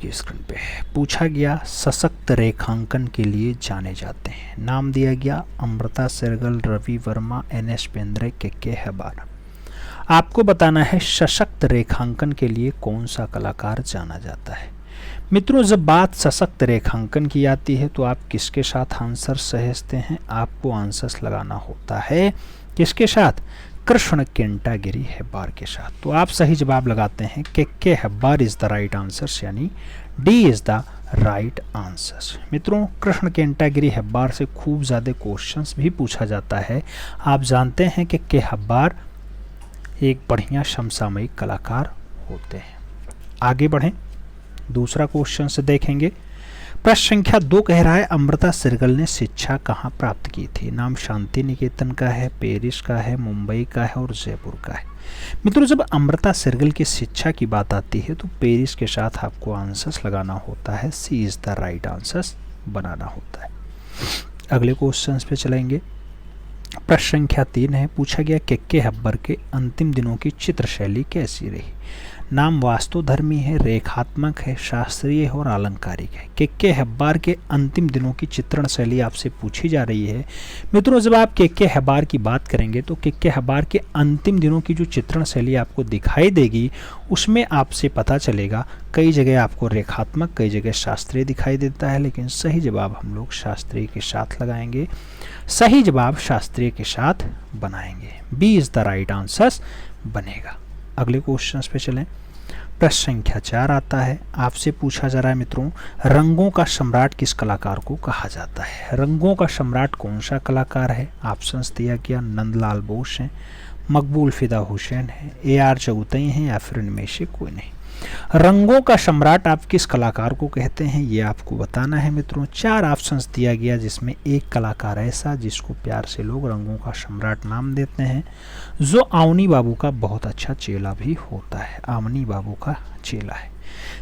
आपकी स्क्रीन पे। पूछा गया सशक्त रेखांकन के लिए जाने जाते हैं। नाम दिया गया अमृता शेरगिल, रवि वर्मा, एन.एस. बेंद्रे, के हेबार। आपको बताना है सशक्त रेखांकन के लिए कौन सा कलाकार जाना जाता है। मित्रों, जब बात सशक्त रेखांकन की आती है तो आप किसके साथ आंसर सहेजते हैं? आपको आंसर्स लगाना होता है किसके साथ? कृष्ण केंटागिरी हेब्बार के साथ। तो आप सही जवाब लगाते हैं के Hebbar is the right answer, यानी D is the right answer. मित्रों, कृष्ण केंटागिरी हेब्बार से खूब ज़्यादा क्वेश्चंस भी पूछा जाता है। आप जानते हैं कि के हेब्बार एक बढ़िया समसामयिक कलाकार होते हैं। आगे बढ़ें, दूसरा क्वेश्चन से देखेंगे। प्रश्न संख्या 2 कह रहा है अमृता शेरगिल ने शिक्षा कहाँ प्राप्त की थी? नाम शांति निकेतन का है, पेरिस का है, मुंबई का है और जयपुर का है। मित्रों, जब अमृता शेरगिल की शिक्षा की बात आती है तो पेरिस के साथ आपको आंसर्स लगाना होता है, सी इज द राइट आंसर्स बनाना होता है। अगले क्वेश्चन पे चलेंगे। प्रश्न संख्या 3 है। पूछा गया के हेब्बार के अंतिम दिनों की चित्र शैली कैसी रही? नाम वास्तुधर्मी है, रेखात्मक है, शास्त्रीय है और आलंकारिक है। के हेब्बार के अंतिम दिनों की चित्रण शैली आपसे पूछी जा रही है। मित्रों, जब आप के हेब्बार की बात करेंगे तो के हेब्बार के अंतिम दिनों की जो चित्रण शैली आपको दिखाई देगी उसमें आपसे पता चलेगा, कई जगह आपको रेखात्मक, कई जगह शास्त्रीय दिखाई देता है, लेकिन सही जवाब हम लोग शास्त्रीय के साथ लगाएंगे। सही जवाब शास्त्रीय के साथ बनाएंगे, B is the right answer बनेगा। अगले क्वेश्चन पे चलें। प्रश्न संख्या 4 आता है। आपसे पूछा जा रहा है मित्रों, रंगों का सम्राट किस कलाकार को कहा जाता है? रंगों का सम्राट कौन सा कलाकार है? ऑप्शंस दिया गया नंदलाल बोस हैं, मकबूल फिदा हुसैन है, ए.आर. चौगताई हैं या फिर इनमें से कोई नहीं। रंगों का सम्राट आप किस कलाकार को कहते हैं ये आपको बताना है मित्रों। 4 ऑप्शंस दिया गया जिसमें एक कलाकार ऐसा जिसको प्यार से लोग रंगों का सम्राट नाम देते हैं, जो अवनी बाबू का बहुत अच्छा चेला भी होता है। अवनी बाबू का चेला है।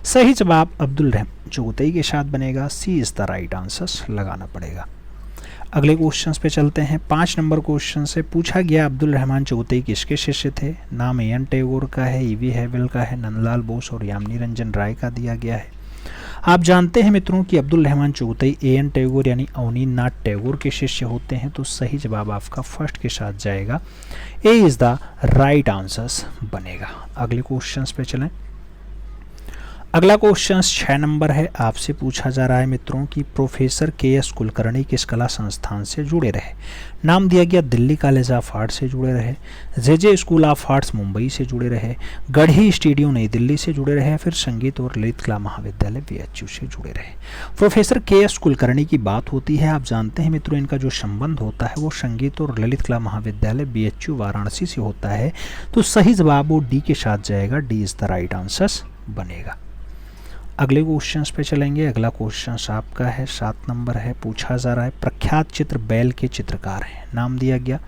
सही जवाब अब्दुल रहमान चौगताई के साथ बनेगा, सी इज द राइट आंसर लगाना पड़ेगा। अगले क्वेश्चन पे चलते हैं। 5 नंबर क्वेश्चन से पूछा गया अब्दुल रहमान चौगताई किसके शिष्य थे? नाम ए.एन. टैगोर का है, ई.वी. हैवेल का है, नंदलाल बोस और यामिनी रंजन राय का दिया गया है। आप जानते हैं मित्रों कि अब्दुल रहमान चौगताई ए.एन. टैगोर यानी अवनीनाथ टैगोर के शिष्य होते हैं। तो सही जवाब आपका फर्स्ट के साथ जाएगा, ए इज द राइट आंसर बनेगा। अगले क्वेश्चन पे चलें। अगला क्वेश्चन 6 नंबर है। आपसे पूछा जा रहा है मित्रों कि प्रोफेसर के.एस. कुलकर्णी किस कला संस्थान से जुड़े रहे? नाम दिया गया दिल्ली कॉलेज ऑफ आर्ट्स से जुड़े रहे, जे स्कूल ऑफ आर्ट्स मुंबई से जुड़े रहे, गढ़ी स्टूडियो नई दिल्ली से जुड़े रहे, फिर संगीत और ललित कला महाविद्यालय बीएचयू से जुड़े रहे। Professor KS. कुलकर्णी की बात होती है। आप जानते हैं मित्रों इनका जो संबंध होता है वो संगीत और ललित कला महाविद्यालय बीएचयू वाराणसी से होता है। तो सही जवाब वो डी के साथ जाएगा, D is the right answer बनेगा। अगले क्वेश्चन पे चलेंगे। अगला क्वेश्चन आपका है 7 नंबर है। पूछा जा रहा है प्रख्यात चित्र बैल के चित्रकार हैं। नाम दिया गया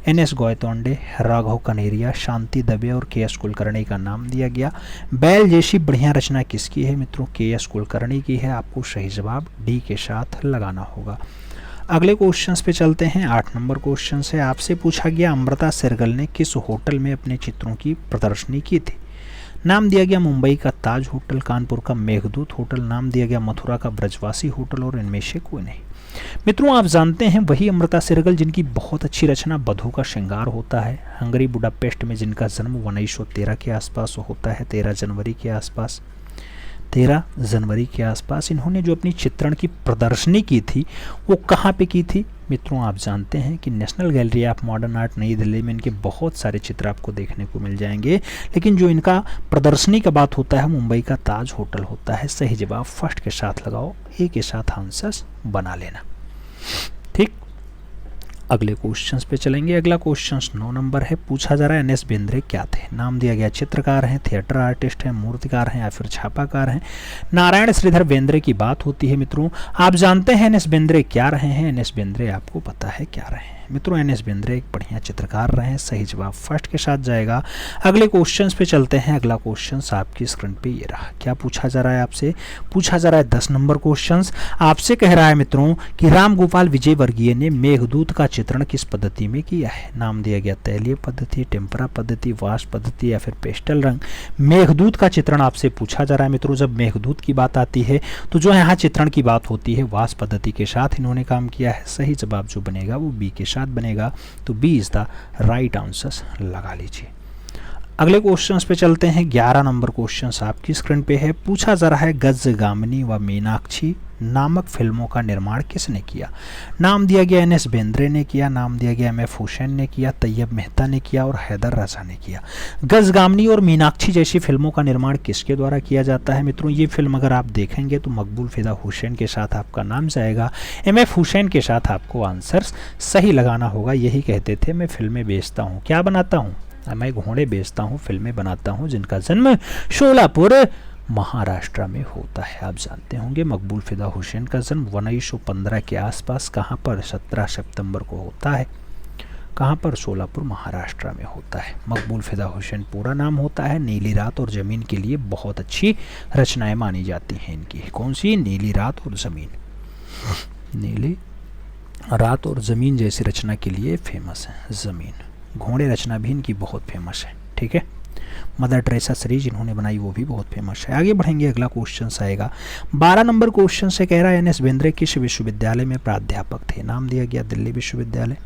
एन.एस. गोयतोंडे, राघव कनेरिया, शांति दबे और के.एस. कुलकर्णी का नाम दिया गया। बैल जैसी बढ़िया रचना किसकी है मित्रों? के.एस. कुलकर्णी की है। आपको सही जवाब डी के साथ लगाना होगा। अगले क्वेश्चन पे चलते हैं। 8 नंबर क्वेश्चन से आपसे पूछा गया अमृता शेरगिल ने किस होटल में अपने चित्रों की प्रदर्शनी की थी? नाम दिया गया मुंबई का ताज होटल, कानपुर का मेघदूत होटल, नाम दिया गया मथुरा का ब्रजवासी होटल और इनमें से कोई नहीं। मित्रों, आप जानते हैं वही अमृता शेरगिल जिनकी बहुत अच्छी रचना बधू का श्रृंगार होता है, हंगरी बुडापेस्ट में जिनका जन्म 1913 के आसपास होता है, 13 जनवरी के आसपास। इन्होंने जो अपनी चित्रण की प्रदर्शनी की थी वो कहाँ पे की थी मित्रों? आप जानते हैं कि national gallery of modern art नई दिल्ली में इनके बहुत सारे चित्र आपको देखने को मिल जाएंगे, लेकिन जो इनका प्रदर्शनी का बात होता है मुंबई का ताज होटल होता है। सही जवाब फर्स्ट के साथ लगाओ, ए के साथ आंसर्स बना लेना। ठीक, अगले क्वेश्चंस पे चलेंगे। अगला क्वेश्चन 9 नंबर है। पूछा जा रहा है एन.एस. बेंद्रे क्या थे? नाम दिया गया चित्रकार हैं, थिएटर आर्टिस्ट हैं, मूर्तिकार हैं या फिर छापाकार हैं। नारायण श्रीधर बेंद्रे की बात होती है मित्रों। आप जानते हैं एन.एस. बेंद्रे क्या रहे हैं? एन.एस. बेंद्रे आपको पता है क्या रहे हैं। मित्रों एन एस बेंद्रे एक बढ़िया चित्रकार रहे हैं, सही जवाब फर्स्ट के साथ जाएगा। अगले क्वेश्चन पे चलते हैं। अगला क्वेश्चन आपकी स्क्रीन पे ये रहा। क्या पूछा जा रहा है आपसे? पूछा जा रहा है 10 नंबर क्वेश्चन। आपसे कह रहा है मित्रों कि राम गोपाल विजयवर्गीय ने मेघदूत का चित्रण किस पद्धति में किया है? नाम दिया गया तैलीय पद्धति, टेम्परा पद्धति, वाष्प पद्धति या फिर पेस्टल रंग। मेघदूत का चित्रण आपसे पूछा जा रहा है मित्रों। जब मेघदूत की बात आती है तो जो यहाँ चित्रण की बात होती है वाष्प पद्धति के साथ इन्होंने काम किया है। सही जवाब जो बनेगा वो बी के साथ बनेगा, तो B is the right answer लगा लीजिए। अगले क्वेश्चंस पे चलते हैं। 11 नंबर क्वेश्चंस आपकी स्क्रीन पे है। पूछा जा रहा है गजगामिनी व मीनाक्षी नामक फिल्मों का निर्माण किसने किया? नाम दिया गया एन एस बेंद्रे ने किया, नाम दिया गया एम एफ हुसैन ने किया, तैयब मेहता ने किया और हैदर रजा ने किया। गजगामिनी और मीनाक्षी जैसी फिल्मों का निर्माण किसके द्वारा किया जाता है? मित्रों ये फिल्म अगर आप देखेंगे तो मकबूल फिदा हुसैन के साथ आपका नाम जाएगा, एम एफ हुसैन के साथ आपको आंसर सही लगाना होगा। यही कहते थे मैं फिल्में बेचता हूँ, क्या बनाता हूँ? मैं घोड़े बेचता हूँ, फिल्में बनाता हूँ, जिनका जन्म शोलापुर महाराष्ट्र में होता है। आप जानते होंगे मकबूल फिदा हुसैन का जन्म 1915 के आसपास कहाँ पर? 17 सितंबर को होता है। कहाँ पर? शोलापुर महाराष्ट्र में होता है। मकबूल फिदा हुसैन पूरा नाम होता है। नीली रात और ज़मीन के लिए बहुत अच्छी रचनाएं मानी जाती हैं इनकी। कौन सी? नीली रात और ज़मीन। नीली रात और ज़मीन जैसी रचना के लिए फेमस है। ज़मीन घोड़े रचना भी इनकी बहुत फेमस है। ठीक है, मदर टेरेसा सीरीज इन्होंने बनाई वो भी बहुत फेमस है। आगे बढ़ेंगे। अगला क्वेश्चन आएगा 12 नंबर क्वेश्चन से कह रहा है एन एस बेंद्रे किस विश्वविद्यालय में प्राध्यापक थे? नाम दिया गया दिल्ली विश्वविद्यालय,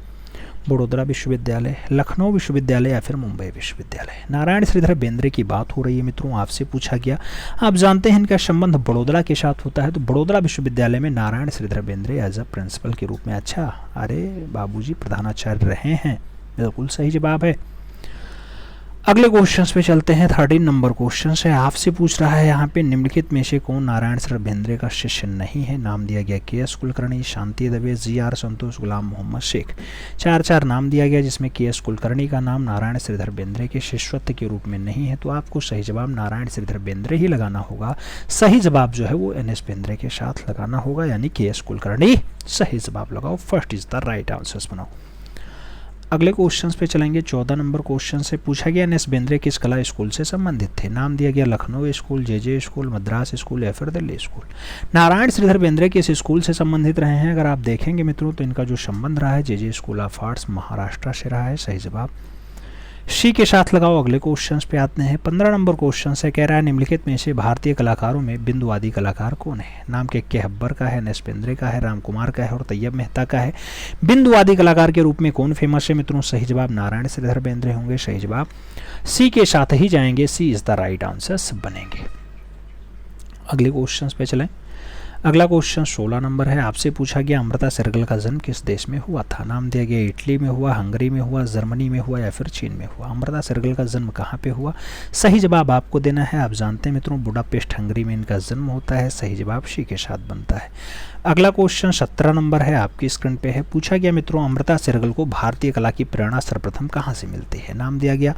बड़ौदा विश्वविद्यालय, लखनऊ विश्वविद्यालय या फिर मुंबई विश्वविद्यालय। नारायण श्रीधर बेंद्रे की बात हो रही है मित्रों, आपसे पूछा गया। आप जानते हैं इनका संबंध बड़ौदा के साथ होता है, तो बड़ौदा विश्वविद्यालय में Narayan Shridhar Bendre as a principal के रूप में। अच्छा, अरे बाबूजी प्रधानाचार्य रहे हैं, बिल्कुल सही जवाब है। अगले क्वेश्चन पे चलते हैं। 13 नंबर क्वेश्चन है। आपसे पूछ रहा है यहाँ पे निम्नलिखित में से कौन नारायण श्रीधर बेंद्रे का शिष्य नहीं है? नाम दिया गया K S Kulkarni, Shanti Dave, G R Santosh, Ghulam Mohammad Sheikh. चार नाम दिया गया जिसमें के एस कुलकर्णी का नाम नारायण श्रीधर बेंद्रे के शिष्यत्व के रूप में नहीं है, तो आपको सही जवाब नारायण श्रीधर बेंद्रे ही लगाना होगा। सही जवाब जो है वो एन एस बेंद्रे के साथ लगाना होगा, यानी के एस कुलकर्णी। सही जवाब लगाओ, first is the right answer बनाओ। अगले क्वेश्चंस पे चलेंगे। 14 नंबर क्वेश्चन से पूछा गया एन एस बेंद्रे किस कला स्कूल से संबंधित थे? नाम दिया गया लखनऊ स्कूल, जे स्कूल, मद्रास स्कूल या फिर दिल्ली स्कूल। नारायण श्रीधर बेंद्रे किस स्कूल से संबंधित रहे हैं? अगर आप देखेंगे मित्रों तो इनका जो संबंध रहा है जे स्कूल ऑफ आर्ट्स महाराष्ट्र से रहा है। सही जवाब सी के साथ लगाओ। अगले क्वेश्चंस पे आते हैं। 15 नंबर क्वेश्चन से कह रहा है निम्नलिखित में से भारतीय कलाकारों में बिंदुवादी कलाकार कौन है? नाम के हब्बर का है, एन एस बेंद्रे का है, राम कुमार का है और तैयब मेहता का है। बिंदुवादी कलाकार के रूप में कौन फेमस है मित्रों? सही जवाब नारायण श्रीधर बेंद्रे होंगे। सही जवाब सी के साथ ही जाएंगे, सी इज द राइट आंसर बनेंगे। अगले क्वेश्चन पे चलें। अगला क्वेश्चन 16 नंबर है। आपसे पूछा गया अमृता शेरगिल का जन्म किस देश में हुआ था? नाम दिया गया इटली में हुआ, हंगरी में हुआ, जर्मनी में हुआ या फिर चीन में हुआ। अमृता शेरगिल का जन्म कहाँ पे हुआ? सही जवाब आपको देना है। आप जानते हैं मित्रों बुडापेस्ट हंगरी में इनका जन्म होता है। सही जवाब सी के साथ बनता है। अगला क्वेश्चन 17 नंबर है, आपकी स्क्रीन पे है। पूछा गया मित्रों अमृता शेरगिल को भारतीय कला की प्रेरणा सर्वप्रथम कहाँ से मिलती है? नाम दिया गया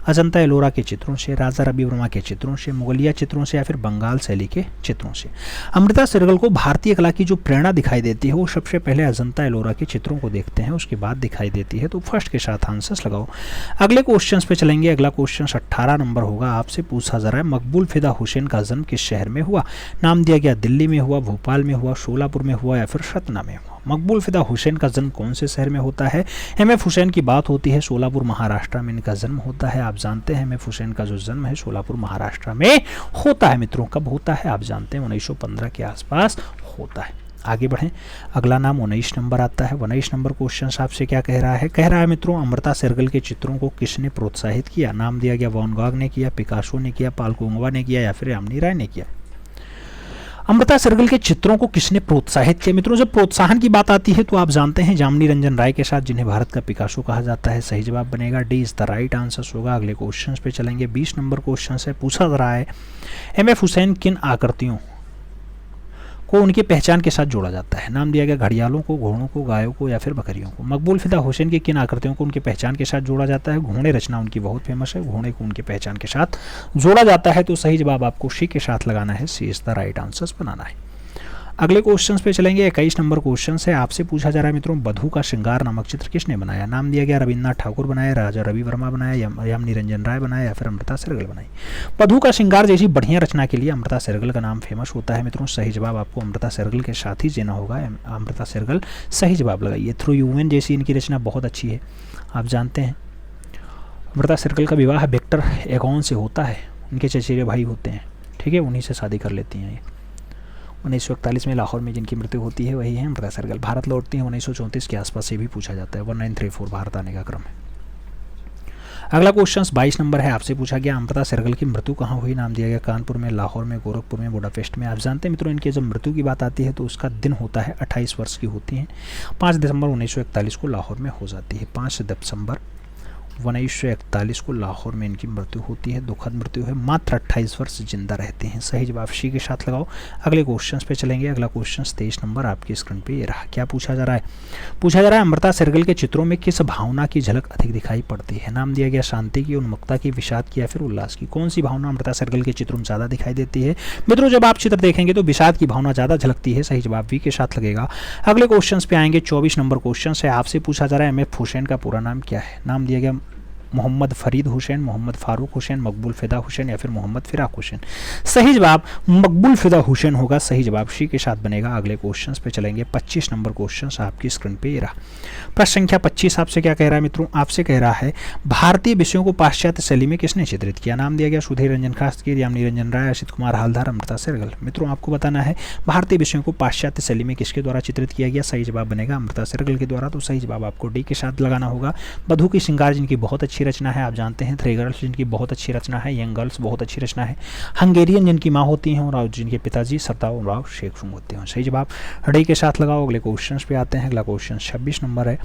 अजंता एलोरा के चित्रों से, राजा रवि वर्मा के चित्रों से, मुगलिया चित्रों से या फिर बंगाल शैली के चित्रों से। अमृता शेरगिल को भारतीय कला की जो प्रेरणा दिखाई देती है वो सबसे पहले अजंता एलोरा के चित्रों को देखते हैं, उसके बाद दिखाई देती है, तो फर्स्ट के साथ आंसर्स लगाओ। अगले क्वेश्चन पे चलेंगे। अगला क्वेश्चन 18 नंबर होगा। आपसे पूछा जा रहा है मकबूल फिदा हुसैन का जन्म किस शहर में हुआ? नाम दिया गया दिल्ली में हुआ, भोपाल में हुआ, शोलापुर में हुआ या फिर सतना में हुआ। मकबूल फिदा हुसैन का जन्म कौन से शहर में होता है? एम एफ हुसैन की बात होती है, शोलापुर महाराष्ट्र में इनका जन्म होता है। आप जानते हैं एम एफ हुसैन का जो जन्म है शोलापुर महाराष्ट्र में होता है। मित्रों कब होता है? आप जानते हैं 1915 के आसपास होता है। आगे बढ़ें। अगला नाम 19 नंबर आता है। 19 नंबर क्वेश्चन आपसे क्या कह रहा है? कह रहा है मित्रों अमृता शेरगिल के चित्रों को किसने प्रोत्साहित किया? नाम दिया गया वैन गॉग ने किया, पिकासो ने किया, पाल कोंगवा ने किया या फिर यामिनी राय ने किया। अमृता शेरगिल के चित्रों को किसने प्रोत्साहित किया? मित्रों जब प्रोत्साहन की बात आती है तो आप जानते हैं जामिनी रंजन राय के साथ, जिन्हें भारत का पिकासो कहा जाता है। सही जवाब बनेगा D is the right answer होगा। अगले क्वेश्चन पे चलेंगे। 20 नंबर क्वेश्चन से पूछा जा रहा है एम एफ हुसैन किन आकृतियों को उनकी पहचान के साथ जोड़ा जाता है? नाम दिया गया घड़ियालों को, घोड़ों को, गायों को या फिर बकरियों को। मकबूल फिदा हुसैन की किन आकृतियों को उनकी पहचान के साथ जोड़ा जाता है? घोड़े रचना उनकी बहुत फेमस है, घोड़े को उनकी पहचान के साथ जोड़ा जाता है, तो सही जवाब आपको सी के साथ लगाना है। सी इज द राइट आंसर बनाना है। अगले क्वेश्चन पे चलेंगे। 21 नंबर क्वेश्चन है, आपसे पूछा जा रहा है मित्रों, बधू का श्रृंगार नामक चित्र किसने बनाया? नाम दिया गया रविन्द्रनाथ ठाकुर बनाया, राजा रवि वर्मा बनाया, यम निरंजन राय बनाया या फिर अमृता शेरगिल बनाई। बधू का श्रृंगार जैसी बढ़िया रचना के लिए अमृता शेरगिल का नाम फेमस होता है मित्रों। सही जवाब आपको अमृता शेरगिल के साथ ही देना होगा, अमृता शेरगिल सही जवाब लगाइए। थ्रू ह्यूमन जैसी इनकी रचना बहुत अच्छी है, आप जानते हैं। अमृता शेरगिल का विवाह विक्टर एगॉन से होता है, उनके चचेरे भाई होते हैं, ठीक है, उन्हीं से शादी कर लेती हैं ये। 1941 में लाहौर में जिनकी मृत्यु होती है वही है अमृता शेरगिल। भारत लौटती हैं 1934 के आसपास, से भी पूछा जाता है। 1934 भारत आने का क्रम है। अगला क्वेश्चन 22 नंबर है, आपसे पूछा गया अमृता शेरगिल की मृत्यु कहाँ हुई? नाम दिया गया कानपुर में, लाहौर में, गोरखपुर में, बुडापेस्ट में। आप जानते हैं मित्रों, इनके जब मृत्यु की बात आती है तो उसका दिन होता है 28 वर्ष की होती हैं। 5 दिसंबर 1941 को लाहौर में हो जाती है। 5 दिसंबर 1941 को लाहौर में इनकी मृत्यु होती है, दुखद मृत्यु है। मात्र 28 वर्ष जिंदा रहते हैं। सही जवाब सी के साथ लगाओ। अगले क्वेश्चन पे चलेंगे। अगला क्वेश्चन 23 नंबर आपकी स्क्रीन पे ये रहा। क्या पूछा जा रहा है? पूछा जा रहा है अमृता शेरगिल के चित्रों में किस भावना की झलक अधिक दिखाई पड़ती है? नाम दिया गया शांति की, उन्मुक्ता की, विषाद की या फिर उल्लास की। कौन सी भावना अमृता शेरगिल के चित्रों में ज़्यादा दिखाई देती है? मित्रों जब आप चित्र देखेंगे तो विषाद की भावना ज़्यादा झलकती है। सही जवाब वी के साथ लगेगा। अगले क्वेश्चन पे आएंगे। 24 नंबर क्वेश्चन है, आपसे पूछा जा रहा है एम.एफ. हुसैन का पूरा नाम क्या है? नाम दिया गया मोहम्मद फरीद हुसैन, मोहम्मद फारूक हुसैन, मकबूल फिदा हुसैन या फिर मोहम्मद फिराक हुसैन। सही जवाब मकबूल फिदा हुसैन होगा। सही जवाब सी के साथ बनेगा। अगले क्वेश्चन पे चलेंगे। 25 नंबर क्वेश्चन आपकी स्क्रीन पे ये रहा। प्रश्न संख्या 25 आपसे क्या कह रहा है मित्रों? आपसे कह रहा है भारतीय विषयों को पाश्चात्य शैली में किसने चित्रित किया? नाम दिया गया सुधीर रंजन शास्त्री, याम निरंजन राय, असित कुमार हालदार, अमृता शेरगिल। मित्रों आपको बताना है भारतीय विषयों को पाश्चात्य शैली में किसके द्वारा चित्रित किया गया? सही जवाब बनेगा अमृता शेरगिल के द्वारा। तो सही जवाब आपको डी के साथ लगाना होगा। बधू की श्रृंगार जिनकी बहुत अच्छी रचना है, आप जानते हैं। थ्री गर्ल्स जिनकी बहुत अच्छी रचना है, यंग गर्ल्स बहुत अच्छी रचना है, हंगेरियन जिनकी माँ होती हैं और जिनके पिताजी सरदार राव शेख होते हैं। सही जवाब डी के साथ लगाओ। अगले क्वेश्चन पे आते हैं। अगला क्वेश्चन 26 नंबर है,